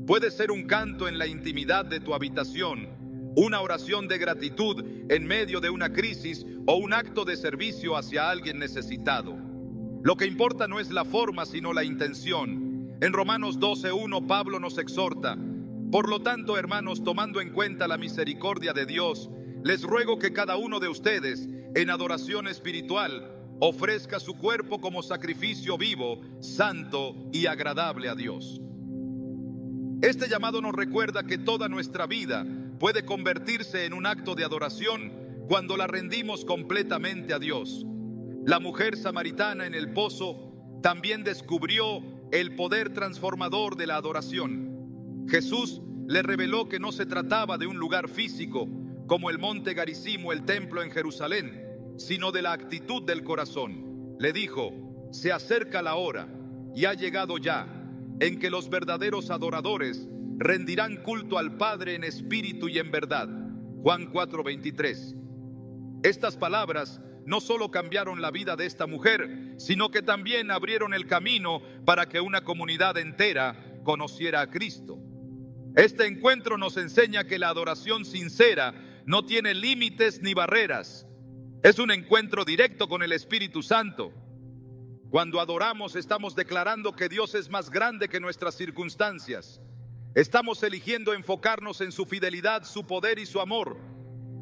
Puede ser un canto en la intimidad de tu habitación, una oración de gratitud en medio de una crisis o un acto de servicio hacia alguien necesitado. Lo que importa no es la forma, sino la intención. En Romanos 12:1 Pablo nos exhorta: por lo tanto, hermanos, tomando en cuenta la misericordia de Dios, les ruego que cada uno de ustedes, en adoración espiritual, ofrezca su cuerpo como sacrificio vivo, santo y agradable a Dios. Este llamado nos recuerda que toda nuestra vida puede convertirse en un acto de adoración cuando la rendimos completamente a Dios. La mujer samaritana en el pozo también descubrió el poder transformador de la adoración. Jesús le reveló que no se trataba de un lugar físico como el monte Garizim o el templo en Jerusalén, sino de la actitud del corazón. Le dijo: se acerca la hora, y ha llegado ya, en que los verdaderos adoradores rendirán culto al Padre en espíritu y en verdad. Juan 4:23. Estas palabras no solo cambiaron la vida de esta mujer, sino que también abrieron el camino para que una comunidad entera conociera a Cristo. Este encuentro nos enseña que la adoración sincera no tiene límites ni barreras. Es un encuentro directo con el Espíritu Santo. Cuando adoramos, estamos declarando que Dios es más grande que nuestras circunstancias. Estamos eligiendo enfocarnos en su fidelidad, su poder y su amor,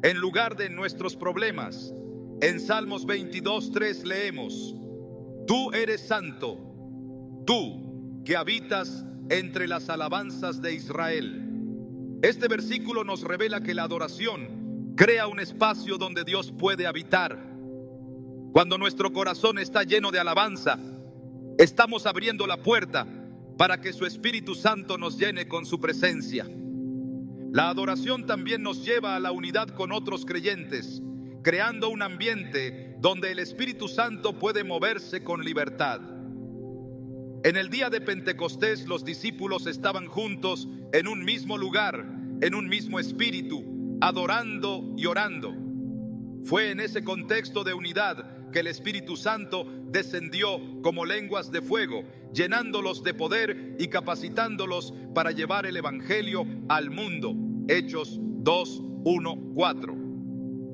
en lugar de nuestros problemas. En Salmos 22:3 leemos: Tú eres santo, tú que habitas entre las alabanzas de Israel. Este versículo nos revela que la adoración crea un espacio donde Dios puede habitar. Cuando nuestro corazón está lleno de alabanza, Estamos abriendo la puerta para que su Espíritu Santo nos llene con su presencia. La adoración también nos lleva a la unidad con otros creyentes, creando un ambiente donde el Espíritu Santo puede moverse con libertad. En el día de Pentecostés, los discípulos estaban juntos en un mismo lugar, en un mismo espíritu, adorando y orando. Fue en ese contexto de unidad que el Espíritu Santo descendió como lenguas de fuego, llenándolos de poder y capacitándolos para llevar el Evangelio al mundo. Hechos 2, 1, 4.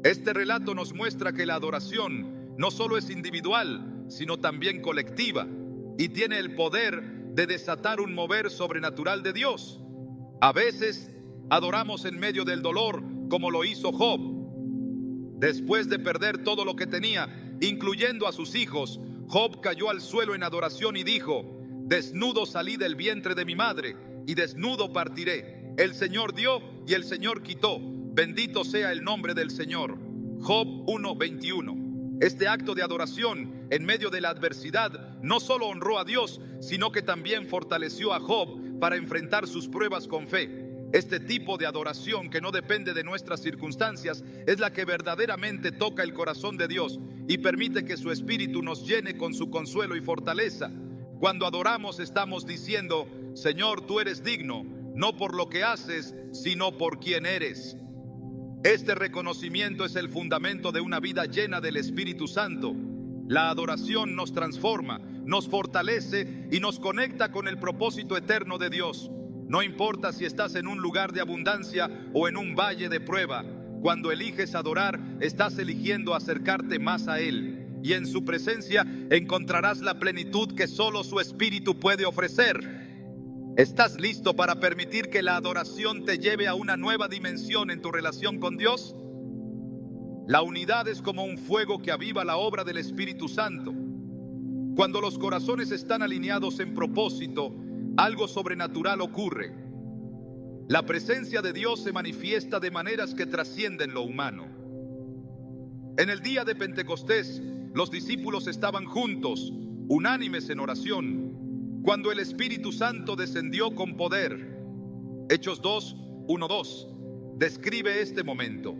Este relato nos muestra que la adoración no solo es individual, sino también colectiva, y tiene el poder de desatar un mover sobrenatural de Dios. A veces adoramos en medio del dolor, como lo hizo Job. Después de perder todo lo que tenía, incluyendo a sus hijos, Job cayó al suelo en adoración y dijo: desnudo salí del vientre de mi madre, y desnudo partiré. El Señor dio y el Señor quitó. Bendito sea el nombre del Señor. Job 1:21. Este acto de adoración en medio de la adversidad no solo honró a Dios, sino que también fortaleció a Job para enfrentar sus pruebas con fe. Este tipo de adoración que no depende de nuestras circunstancias es la que verdaderamente toca el corazón de Dios y permite que su Espíritu nos llene con su consuelo y fortaleza. Cuando adoramos estamos diciendo: Señor, tú eres digno, no por lo que haces, sino por quien eres. Este reconocimiento es el fundamento de una vida llena del Espíritu Santo. La adoración nos transforma, nos fortalece y nos conecta con el propósito eterno de Dios. No importa si estás en un lugar de abundancia o en un valle de prueba, cuando eliges adorar, estás eligiendo acercarte más a Él. Y en su presencia encontrarás la plenitud que solo su Espíritu puede ofrecer. ¿Estás listo para permitir que la adoración te lleve a una nueva dimensión en tu relación con Dios? La unidad es como un fuego que aviva la obra del Espíritu Santo. Cuando los corazones están alineados en propósito, algo sobrenatural ocurre. La presencia de Dios se manifiesta de maneras que trascienden lo humano. En el día de Pentecostés, los discípulos estaban juntos, unánimes en oración, cuando el Espíritu Santo descendió con poder. Hechos 2, 1, 2 describe este momento.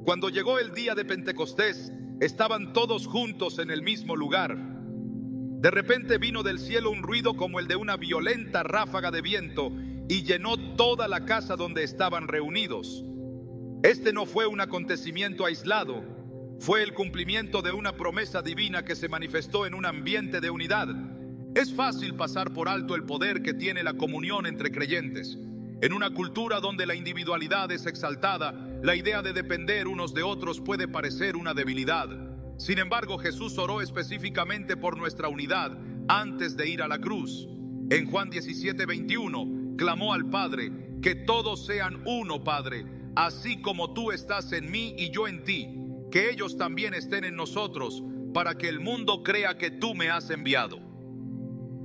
Cuando llegó el día de Pentecostés, estaban todos juntos en el mismo lugar. De repente vino del cielo un ruido como el de una violenta ráfaga de viento y llenó toda la casa donde estaban reunidos. Este no fue un acontecimiento aislado, fue el cumplimiento de una promesa divina que se manifestó en un ambiente de unidad. Es fácil pasar por alto el poder que tiene la comunión entre creyentes. En una cultura donde la individualidad es exaltada, la idea de depender unos de otros puede parecer una debilidad. Sin embargo, Jesús oró específicamente por nuestra unidad antes de ir a la cruz. En Juan 17:21, clamó al Padre: que todos sean uno, Padre, así como tú estás en mí y yo en ti, que ellos también estén en nosotros, para que el mundo crea que tú me has enviado.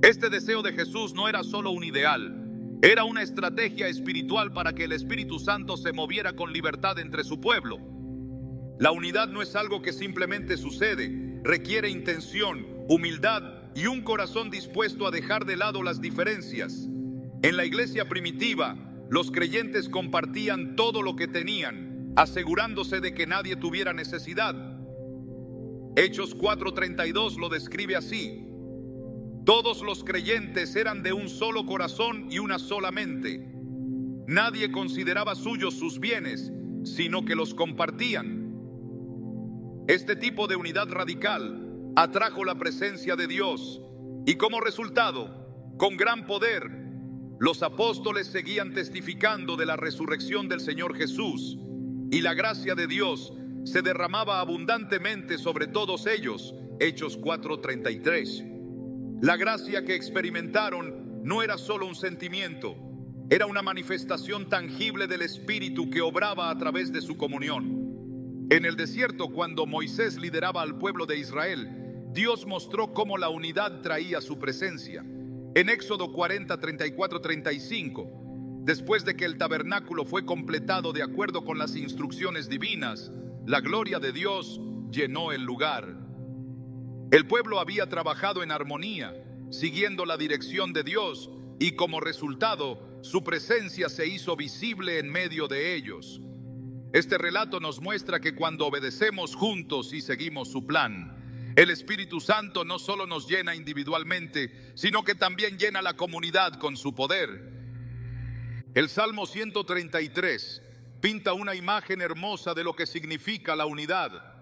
Este deseo de Jesús no era solo un ideal, era una estrategia espiritual para que el Espíritu Santo se moviera con libertad entre su pueblo. La unidad no es algo que simplemente sucede, requiere intención, humildad y un corazón dispuesto a dejar de lado las diferencias. En la iglesia primitiva, los creyentes compartían todo lo que tenían, asegurándose de que nadie tuviera necesidad. Hechos 4:32 lo describe así: todos los creyentes eran de un solo corazón y una sola mente. Nadie consideraba suyos sus bienes, sino que los compartían. Este tipo de unidad radical atrajo la presencia de Dios y como resultado, con gran poder, los apóstoles seguían testificando de la resurrección del Señor Jesús y la gracia de Dios se derramaba abundantemente sobre todos ellos. Hechos 4:33. La gracia que experimentaron no era solo un sentimiento, era una manifestación tangible del Espíritu que obraba a través de su comunión. En el desierto, cuando Moisés lideraba al pueblo de Israel, Dios mostró cómo la unidad traía su presencia. En Éxodo 40, 34, 35, después de que el tabernáculo fue completado de acuerdo con las instrucciones divinas, la gloria de Dios llenó el lugar. El pueblo había trabajado en armonía, siguiendo la dirección de Dios, y como resultado, su presencia se hizo visible en medio de ellos. Este relato nos muestra que cuando obedecemos juntos y seguimos su plan, el Espíritu Santo no solo nos llena individualmente, sino que también llena la comunidad con su poder. El Salmo 133 pinta una imagen hermosa de lo que significa la unidad.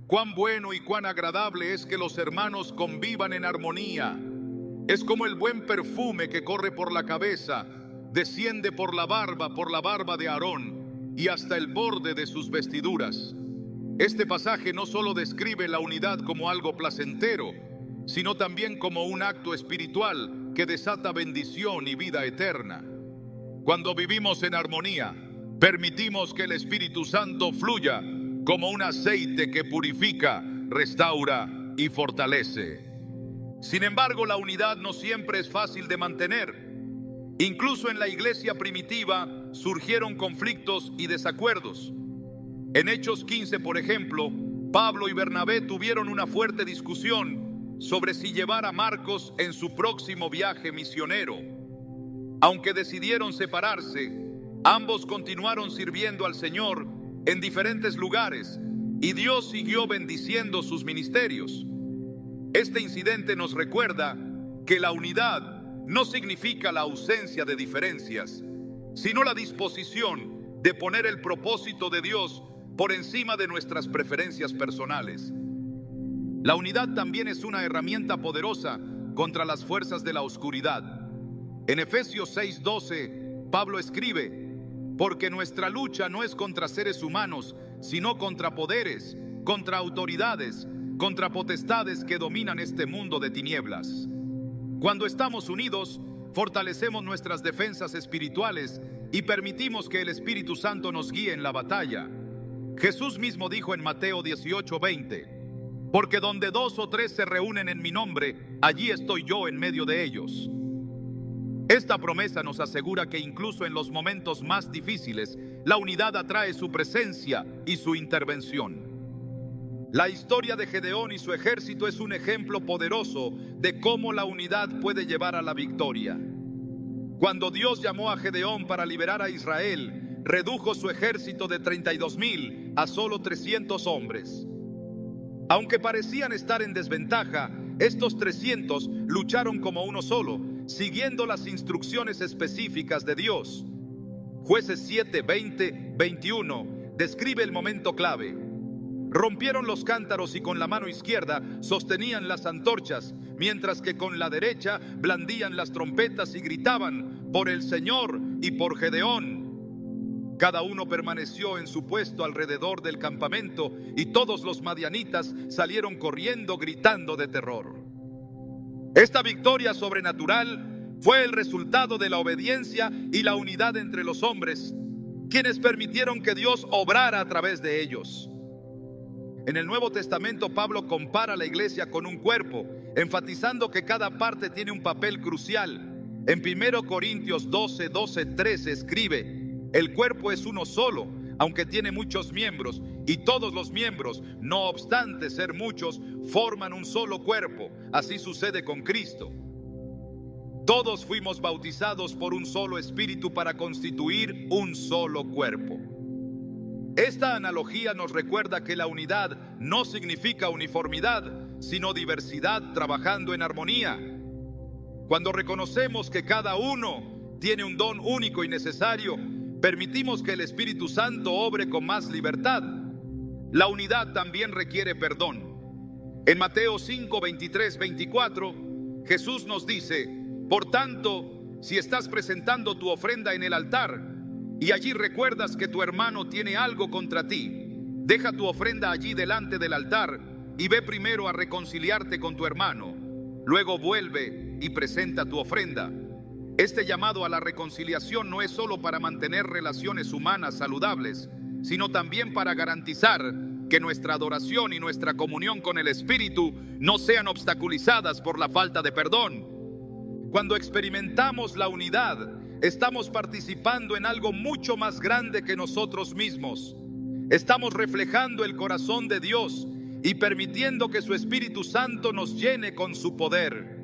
Cuán bueno y cuán agradable es que los hermanos convivan en armonía. Es como el buen perfume que corre por la cabeza, desciende por la barba de Aarón y hasta el borde de sus vestiduras. Este pasaje no solo describe la unidad como algo placentero, sino también como un acto espiritual que desata bendición y vida eterna. Cuando vivimos en armonía, permitimos que el Espíritu Santo fluya como un aceite que purifica, restaura y fortalece. Sin embargo, la unidad no siempre es fácil de mantener. Incluso en la iglesia primitiva surgieron conflictos y desacuerdos. En Hechos 15, por ejemplo, Pablo y Bernabé tuvieron una fuerte discusión sobre si llevar a Marcos en su próximo viaje misionero. Aunque decidieron separarse, ambos continuaron sirviendo al Señor en diferentes lugares y Dios siguió bendiciendo sus ministerios. Este incidente nos recuerda que la unidad no significa la ausencia de diferencias, sino la disposición de poner el propósito de Dios por encima de nuestras preferencias personales. La unidad también es una herramienta poderosa contra las fuerzas de la oscuridad. En Efesios 6:12, Pablo escribe: porque nuestra lucha no es contra seres humanos, sino contra poderes, contra autoridades, contra potestades que dominan este mundo de tinieblas. Cuando estamos unidos, fortalecemos nuestras defensas espirituales y permitimos que el Espíritu Santo nos guíe en la batalla. Jesús mismo dijo en Mateo 18:20, porque donde 2 o 3 se reúnen en mi nombre, allí estoy yo en medio de ellos. Esta promesa nos asegura que incluso en los momentos más difíciles, la unidad atrae su presencia y su intervención. La historia de Gedeón y su ejército es un ejemplo poderoso de cómo la unidad puede llevar a la victoria. Cuando Dios llamó a Gedeón para liberar a Israel, redujo su ejército de 32,000 a solo 300 hombres. Aunque parecían estar en desventaja, estos 300 lucharon como uno solo, siguiendo las instrucciones específicas de Dios. Jueces 7, 20, 21 describe el momento clave. Rompieron los cántaros y con la mano izquierda sostenían las antorchas, mientras que con la derecha blandían las trompetas y gritaban: por el Señor y por Gedeón. Cada uno permaneció en su puesto alrededor del campamento y todos los madianitas salieron corriendo gritando de terror. Esta victoria sobrenatural fue el resultado de la obediencia y la unidad entre los hombres, quienes permitieron que Dios obrara a través de ellos. En el Nuevo Testamento, Pablo compara la iglesia con un cuerpo, enfatizando que cada parte tiene un papel crucial. En 1 Corintios 12, 12, 13 escribe: el cuerpo es uno solo, aunque tiene muchos miembros, y todos los miembros, no obstante ser muchos, forman un solo cuerpo. Así sucede con Cristo. Todos fuimos bautizados por un solo espíritu para constituir un solo cuerpo. Esta analogía nos recuerda que la unidad no significa uniformidad, sino diversidad trabajando en armonía. Cuando reconocemos que cada uno tiene un don único y necesario, permitimos que el Espíritu Santo obre con más libertad. La unidad también requiere perdón. En Mateo 5, 23, 24, Jesús nos dice: por tanto, si estás presentando tu ofrenda en el altar y allí recuerdas que tu hermano tiene algo contra ti, deja tu ofrenda allí delante del altar y ve primero a reconciliarte con tu hermano. Luego vuelve y presenta tu ofrenda. Este llamado a la reconciliación no es solo para mantener relaciones humanas saludables, sino también para garantizar que nuestra adoración y nuestra comunión con el Espíritu no sean obstaculizadas por la falta de perdón. Cuando experimentamos la unidad, estamos participando en algo mucho más grande que nosotros mismos. Estamos reflejando el corazón de Dios y permitiendo que su Espíritu Santo nos llene con su poder.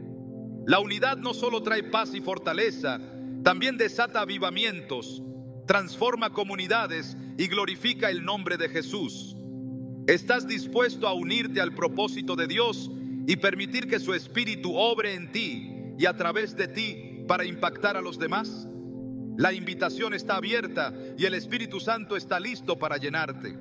La unidad no solo trae paz y fortaleza, también desata avivamientos, transforma comunidades y glorifica el nombre de Jesús. ¿Estás dispuesto a unirte al propósito de Dios y permitir que su Espíritu obre en ti y a través de ti para impactar a los demás? La invitación está abierta y el Espíritu Santo está listo para llenarte.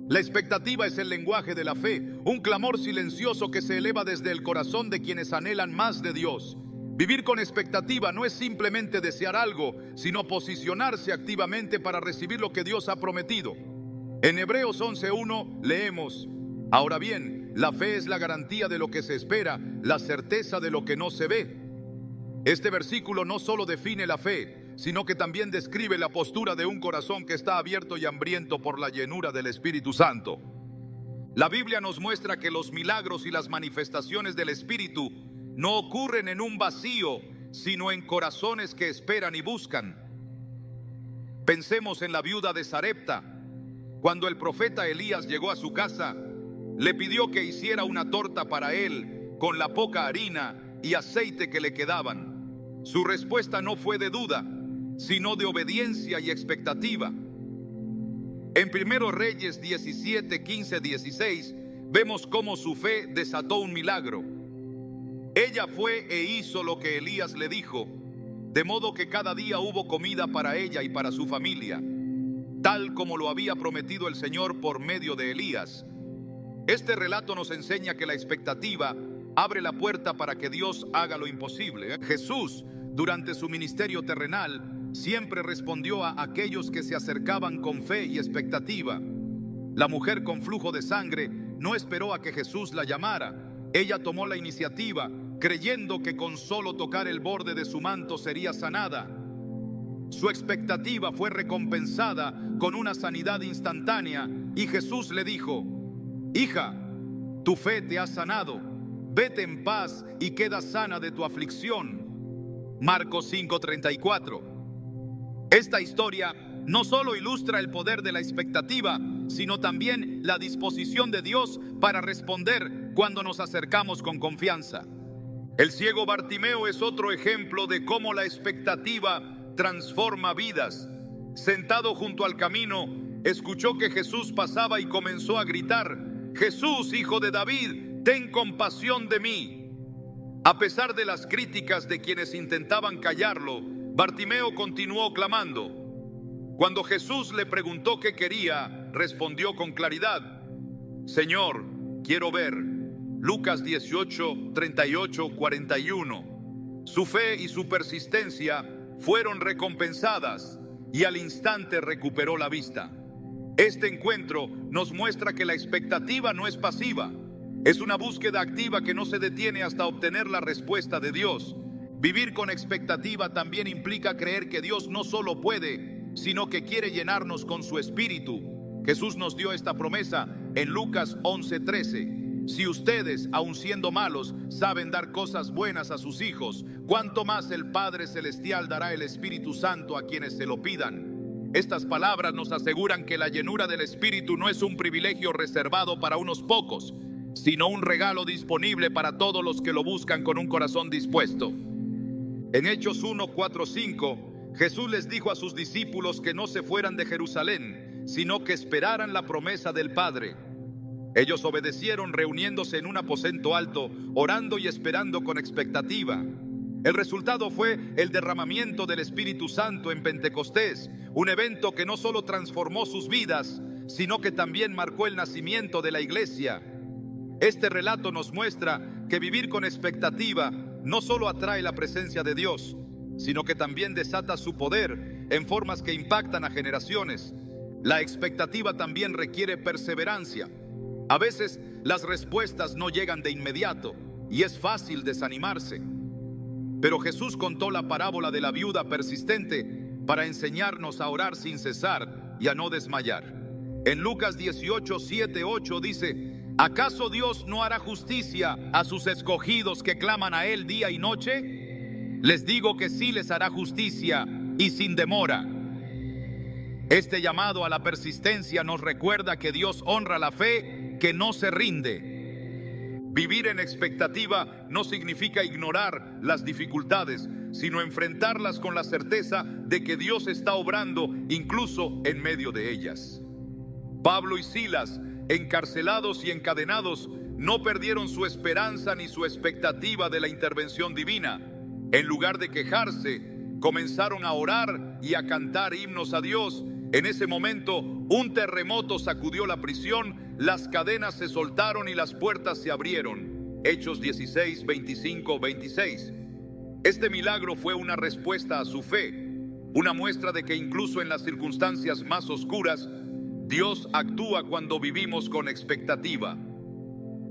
La expectativa es el lenguaje de la fe, un clamor silencioso que se eleva desde el corazón de quienes anhelan más de Dios. Vivir con expectativa no es simplemente desear algo, sino posicionarse activamente para recibir lo que Dios ha prometido. En Hebreos 11:1 leemos: ahora bien, la fe es la garantía de lo que se espera, la certeza de lo que no se ve. Este versículo no solo define la fe, sino que también describe la postura de un corazón que está abierto y hambriento por la llenura del Espíritu Santo. La Biblia nos muestra que los milagros y las manifestaciones del Espíritu no ocurren en un vacío, sino en corazones que esperan y buscan. Pensemos en la viuda de Sarepta. Cuando el profeta Elías llegó a su casa, le pidió que hiciera una torta para él con la poca harina y aceite que le quedaban. Su respuesta no fue de duda, sino de obediencia y expectativa. En 1 Reyes 17, 15, 16 vemos cómo su fe desató un milagro. Ella fue e hizo lo que Elías le dijo, de modo que cada día hubo comida para ella y para su familia, tal como lo había prometido el Señor por medio de Elías. Este relato nos enseña que la expectativa abre la puerta para que Dios haga lo imposible. Jesús, durante su ministerio terrenal, siempre respondió a aquellos que se acercaban con fe y expectativa. La mujer con flujo de sangre no esperó a que Jesús la llamara. Ella tomó la iniciativa, creyendo que con solo tocar el borde de su manto sería sanada. Su expectativa fue recompensada con una sanidad instantánea y Jesús le dijo: hija, tu fe te ha sanado, vete en paz y queda sana de tu aflicción. Marcos 5:34. Esta historia no solo ilustra el poder de la expectativa, sino también la disposición de Dios para responder cuando nos acercamos con confianza. El ciego Bartimeo es otro ejemplo de cómo la expectativa transforma vidas. Sentado junto al camino, escuchó que Jesús pasaba y comenzó a gritar: Jesús, hijo de David, ten compasión de mí. A pesar de las críticas de quienes intentaban callarlo, Bartimeo continuó clamando. Cuando Jesús le preguntó qué quería, respondió con claridad: Señor, quiero ver. Lucas 18, 38, 41. Su fe y su persistencia fueron recompensadas y al instante recuperó la vista. Este encuentro nos muestra que la expectativa no es pasiva, es una búsqueda activa que no se detiene hasta obtener la respuesta de Dios. Vivir con expectativa también implica creer que Dios no solo puede, sino que quiere llenarnos con su Espíritu. Jesús nos dio esta promesa en Lucas 11:13. Si ustedes, aun siendo malos, saben dar cosas buenas a sus hijos, ¿cuánto más el Padre Celestial dará el Espíritu Santo a quienes se lo pidan? Estas palabras nos aseguran que la llenura del Espíritu no es un privilegio reservado para unos pocos, sino un regalo disponible para todos los que lo buscan con un corazón dispuesto. En Hechos 1, 4, 5, Jesús les dijo a sus discípulos que no se fueran de Jerusalén, sino que esperaran la promesa del Padre. Ellos obedecieron reuniéndose en un aposento alto, orando y esperando con expectativa. El resultado fue el derramamiento del Espíritu Santo en Pentecostés, un evento que no solo transformó sus vidas, sino que también marcó el nacimiento de la iglesia. Este relato nos muestra que vivir con expectativa no solo atrae la presencia de Dios, sino que también desata su poder en formas que impactan a generaciones. La expectativa también requiere perseverancia. A veces las respuestas no llegan de inmediato y es fácil desanimarse. Pero Jesús contó la parábola de la viuda persistente para enseñarnos a orar sin cesar y a no desmayar. En Lucas 18, 7, 8 dice: ¿acaso Dios no hará justicia a sus escogidos que claman a Él día y noche? Les digo que sí les hará justicia y sin demora. Este llamado a la persistencia nos recuerda que Dios honra la fe fe que no se rinde. Vivir en expectativa no significa ignorar las dificultades, sino enfrentarlas con la certeza de que Dios está obrando incluso en medio de ellas. Pablo y Silas, encarcelados y encadenados, no perdieron su esperanza ni su expectativa de la intervención divina. En lugar de quejarse, comenzaron a orar y a cantar himnos a Dios. En ese momento, un terremoto sacudió la prisión, las cadenas se soltaron y las puertas se abrieron. Hechos 16, 25, 26. Este milagro fue una respuesta a su fe, una muestra de que incluso en las circunstancias más oscuras, Dios actúa cuando vivimos con expectativa.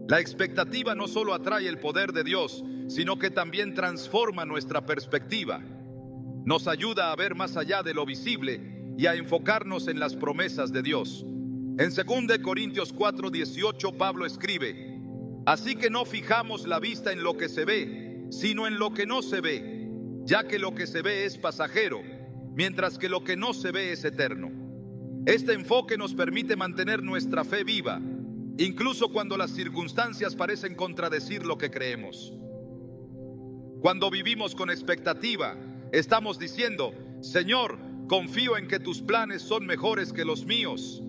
La expectativa no solo atrae el poder de Dios, sino que también transforma nuestra perspectiva. Nos ayuda a ver más allá de lo visible y a enfocarnos en las promesas de Dios. En 2 Corintios 4:18 Pablo escribe: así que no fijamos la vista en lo que se ve, sino en lo que no se ve, ya que lo que se ve es pasajero, mientras que lo que no se ve es eterno. Este enfoque nos permite mantener nuestra fe viva, incluso cuando las circunstancias parecen contradecir lo que creemos. Cuando vivimos con expectativa, estamos diciendo: Señor, confío en que tus planes son mejores que los míos.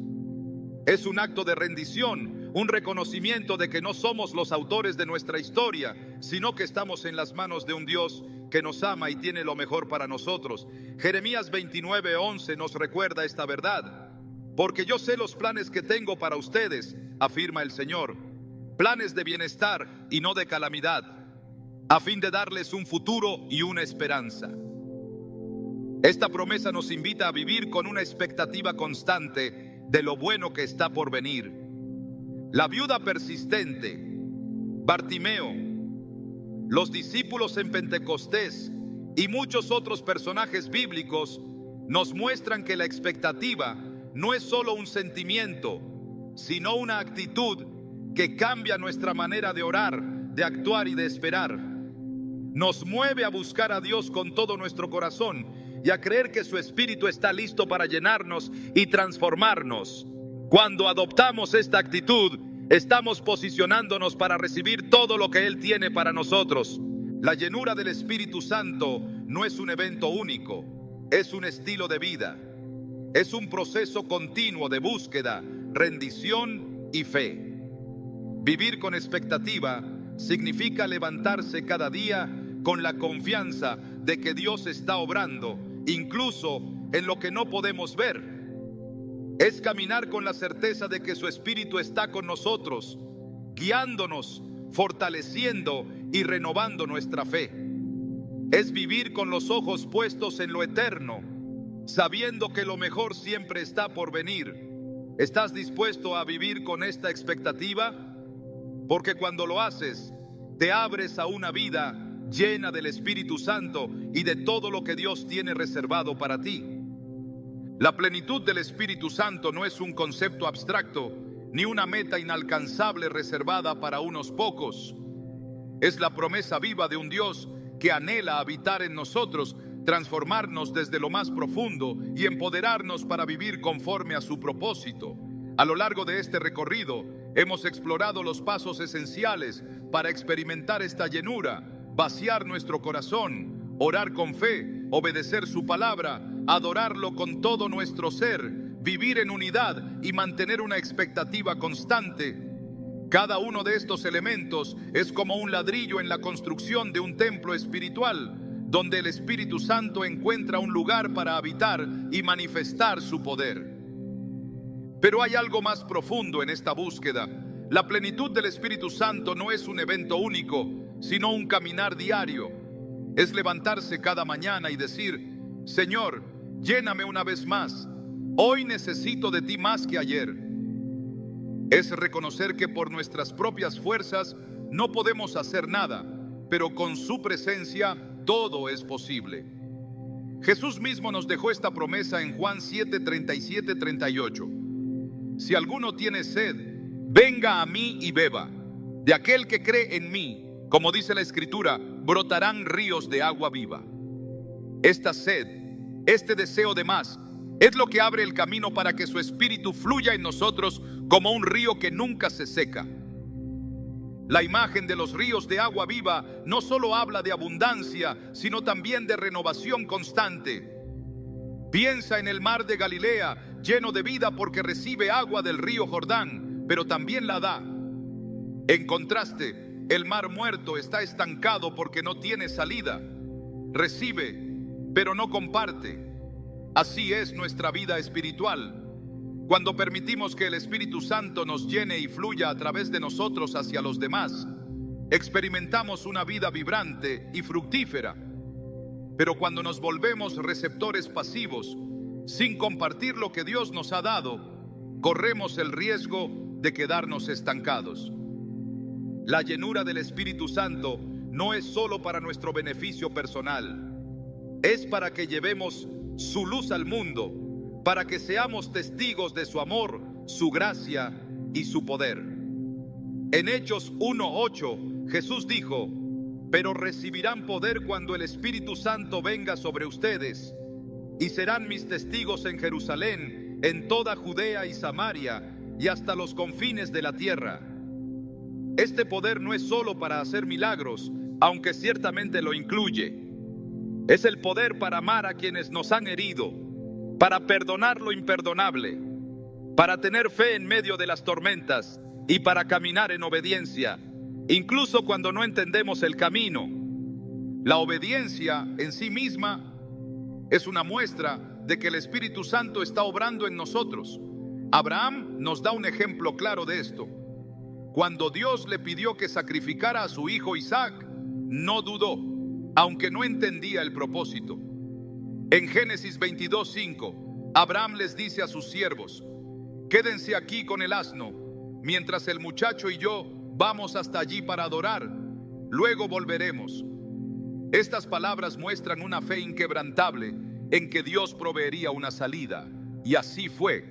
Es un acto de rendición, un reconocimiento de que no somos los autores de nuestra historia, sino que estamos en las manos de un Dios que nos ama y tiene lo mejor para nosotros. Jeremías 29:11 nos recuerda esta verdad. Porque yo sé los planes que tengo para ustedes, afirma el Señor, planes de bienestar y no de calamidad, a fin de darles un futuro y una esperanza. Esta promesa nos invita a vivir con una expectativa constante de lo bueno que está por venir. La viuda persistente, Bartimeo, los discípulos en Pentecostés y muchos otros personajes bíblicos nos muestran que la expectativa no es solo un sentimiento, sino una actitud que cambia nuestra manera de orar, de actuar y de esperar. Nos mueve a buscar a Dios con todo nuestro corazón y a creer que su Espíritu está listo para llenarnos y transformarnos. Cuando adoptamos esta actitud, estamos posicionándonos para recibir todo lo que Él tiene para nosotros. La llenura del Espíritu Santo no es un evento único, es un estilo de vida. Es un proceso continuo de búsqueda, rendición y fe. Vivir con expectativa significa levantarse cada día con la confianza de que Dios está obrando, incluso en lo que no podemos ver. Es caminar con la certeza de que su Espíritu está con nosotros, guiándonos, fortaleciendo y renovando nuestra fe. Es vivir con los ojos puestos en lo eterno, sabiendo que lo mejor siempre está por venir. ¿Estás dispuesto a vivir con esta expectativa? Porque cuando lo haces, te abres a una vida llena del Espíritu Santo y de todo lo que Dios tiene reservado para ti. La plenitud del Espíritu Santo no es un concepto abstracto, ni una meta inalcanzable reservada para unos pocos. Es la promesa viva de un Dios que anhela habitar en nosotros, transformarnos desde lo más profundo y empoderarnos para vivir conforme a su propósito. A lo largo de este recorrido, hemos explorado los pasos esenciales para experimentar esta llenura: vaciar nuestro corazón, orar con fe, obedecer su palabra, adorarlo con todo nuestro ser, vivir en unidad y mantener una expectativa constante. Cada uno de estos elementos es como un ladrillo en la construcción de un templo espiritual, donde el Espíritu Santo encuentra un lugar para habitar y manifestar su poder. Pero hay algo más profundo en esta búsqueda. La plenitud del Espíritu Santo no es un evento único, sino un caminar diario. Es levantarse cada mañana y decir: Señor, lléname una vez más. Hoy necesito de ti más que ayer. Es reconocer que por nuestras propias fuerzas no podemos hacer nada, pero con su presencia todo es posible. Jesús mismo nos dejó esta promesa en Juan 7, 37, 38. Si alguno tiene sed, venga a mí y beba. De aquel que cree en mí, como dice la Escritura, brotarán ríos de agua viva. Esta sed, este deseo de más, es lo que abre el camino para que su Espíritu fluya en nosotros como un río que nunca se seca. La imagen de los ríos de agua viva no solo habla de abundancia, sino también de renovación constante. Piensa en el mar de Galilea, lleno de vida porque recibe agua del río Jordán, pero también la da. En contraste, el mar muerto está estancado porque no tiene salida. Recibe, pero no comparte. Así es nuestra vida espiritual. Cuando permitimos que el Espíritu Santo nos llene y fluya a través de nosotros hacia los demás, experimentamos una vida vibrante y fructífera. Pero cuando nos volvemos receptores pasivos, sin compartir lo que Dios nos ha dado, corremos el riesgo de quedarnos estancados. La llenura del Espíritu Santo no es solo para nuestro beneficio personal, es para que llevemos su luz al mundo, para que seamos testigos de su amor, su gracia y su poder. En Hechos 1:8, Jesús dijo: pero recibirán poder cuando el Espíritu Santo venga sobre ustedes, y serán mis testigos en Jerusalén, en toda Judea y Samaria, y hasta los confines de la tierra. Este poder no es solo para hacer milagros, aunque ciertamente lo incluye. Es el poder para amar a quienes nos han herido, para perdonar lo imperdonable, para tener fe en medio de las tormentas y para caminar en obediencia, incluso cuando no entendemos el camino. La obediencia en sí misma es una muestra de que el Espíritu Santo está obrando en nosotros. Abraham nos da un ejemplo claro de esto. Cuando Dios le pidió que sacrificara a su hijo Isaac, no dudó, aunque no entendía el propósito. En Génesis 22:5, Abraham les dice a sus siervos: quédense aquí con el asno, mientras el muchacho y yo vamos hasta allí para adorar, luego volveremos. Estas palabras muestran una fe inquebrantable en que Dios proveería una salida, y así fue.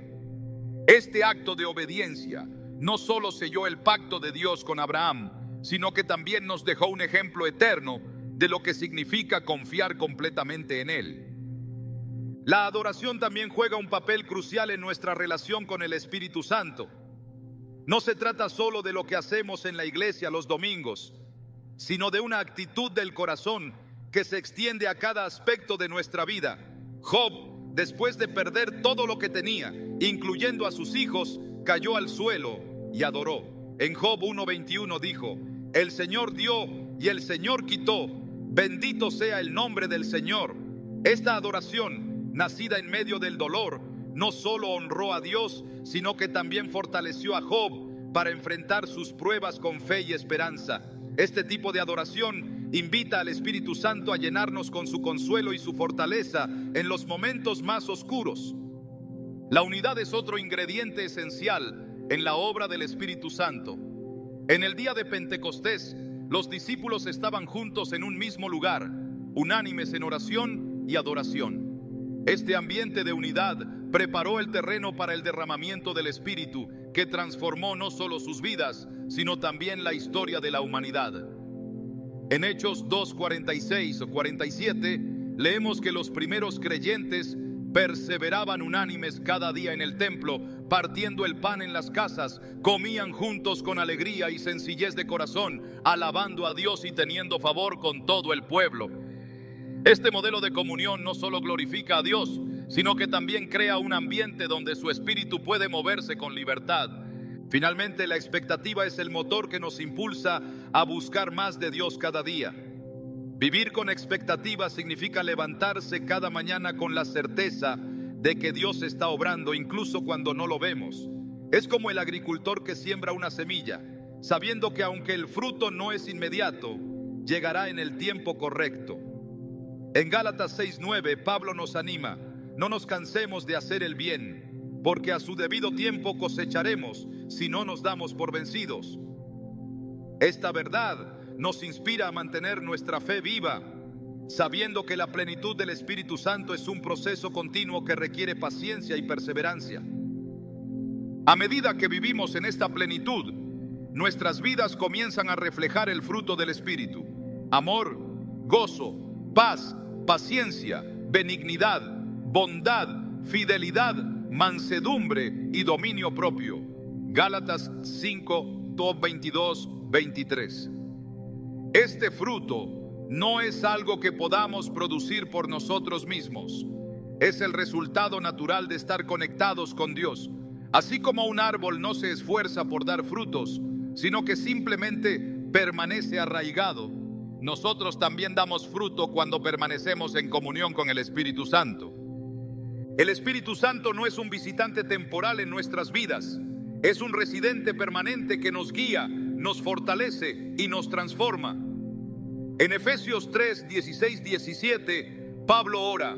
Este acto de obediencia no solo selló el pacto de Dios con Abraham, sino que también nos dejó un ejemplo eterno de lo que significa confiar completamente en Él. La adoración también juega un papel crucial en nuestra relación con el Espíritu Santo. No se trata solo de lo que hacemos en la iglesia los domingos, sino de una actitud del corazón que se extiende a cada aspecto de nuestra vida. Job, después de perder todo lo que tenía, incluyendo a sus hijos, cayó al suelo y adoró. En Job 1:21 dijo: el Señor dio y el Señor quitó, bendito sea el nombre del Señor. Esta adoración, nacida en medio del dolor, no solo honró a Dios, sino que también fortaleció a Job para enfrentar sus pruebas con fe y esperanza. Este tipo de adoración invita al Espíritu Santo a llenarnos con su consuelo y su fortaleza en los momentos más oscuros. La unidad es otro ingrediente esencial en la obra del Espíritu Santo. En el día de Pentecostés, los discípulos estaban juntos en un mismo lugar, unánimes en oración y adoración. Este ambiente de unidad preparó el terreno para el derramamiento del Espíritu, que transformó no solo sus vidas, sino también la historia de la humanidad. En Hechos 2:46 o 47, leemos que los primeros creyentes perseveraban unánimes cada día en el templo, partiendo el pan en las casas, comían juntos con alegría y sencillez de corazón, alabando a Dios y teniendo favor con todo el pueblo. Este modelo de comunión no solo glorifica a Dios, sino que también crea un ambiente donde su espíritu puede moverse con libertad. Finalmente, la expectativa es el motor que nos impulsa a buscar más de Dios cada día. Vivir con expectativa significa levantarse cada mañana con la certeza de que Dios está obrando incluso cuando no lo vemos. Es como el agricultor que siembra una semilla, sabiendo que aunque el fruto no es inmediato, llegará en el tiempo correcto. En Gálatas 6:9, Pablo nos anima: no nos cansemos de hacer el bien, porque a su debido tiempo cosecharemos si no nos damos por vencidos. Esta verdad nos inspira a mantener nuestra fe viva, sabiendo que la plenitud del Espíritu Santo es un proceso continuo que requiere paciencia y perseverancia. A medida que vivimos en esta plenitud, nuestras vidas comienzan a reflejar el fruto del Espíritu: amor, gozo, paz, paciencia, benignidad, bondad, fidelidad, mansedumbre y dominio propio. Gálatas 5, 22, 23. Este fruto no es algo que podamos producir por nosotros mismos. Es el resultado natural de estar conectados con Dios. Así como un árbol no se esfuerza por dar frutos, sino que simplemente permanece arraigado, nosotros también damos fruto cuando permanecemos en comunión con el Espíritu Santo. El Espíritu Santo no es un visitante temporal en nuestras vidas, es un residente permanente que nos guía, nos fortalece y nos transforma. En Efesios 3, 16, 17, Pablo ora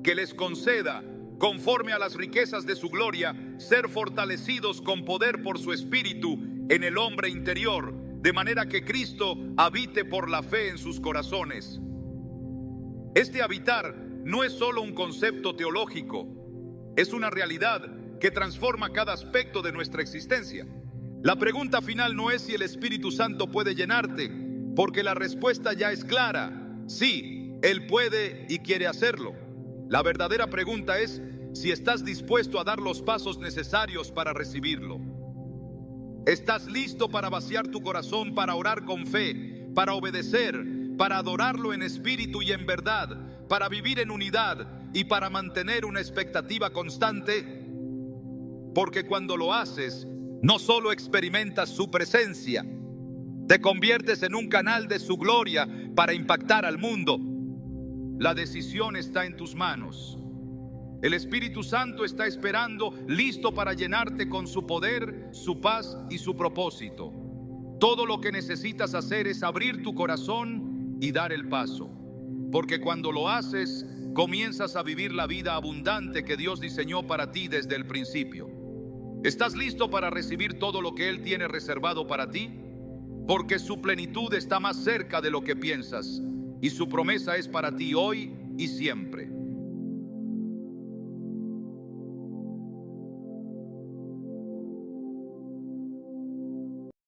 que les conceda, conforme a las riquezas de su gloria, ser fortalecidos con poder por su Espíritu en el hombre interior, de manera que Cristo habite por la fe en sus corazones. Este habitar no es solo un concepto teológico, es una realidad que transforma cada aspecto de nuestra existencia. La pregunta final no es si el Espíritu Santo puede llenarte, porque la respuesta ya es clara: sí, Él puede y quiere hacerlo. La verdadera pregunta es si estás dispuesto a dar los pasos necesarios para recibirlo. ¿Estás listo para vaciar tu corazón, para orar con fe, para obedecer, para adorarlo en espíritu y en verdad, para vivir en unidad y para mantener una expectativa constante? Porque cuando lo haces, no solo experimentas su presencia, te conviertes en un canal de su gloria para impactar al mundo. La decisión está en tus manos. El Espíritu Santo está esperando, listo para llenarte con su poder, su paz y su propósito. Todo lo que necesitas hacer es abrir tu corazón y dar el paso. Porque cuando lo haces, comienzas a vivir la vida abundante que Dios diseñó para ti desde el principio. ¿Estás listo para recibir todo lo que Él tiene reservado para ti? Porque su plenitud está más cerca de lo que piensas y su promesa es para ti hoy y siempre.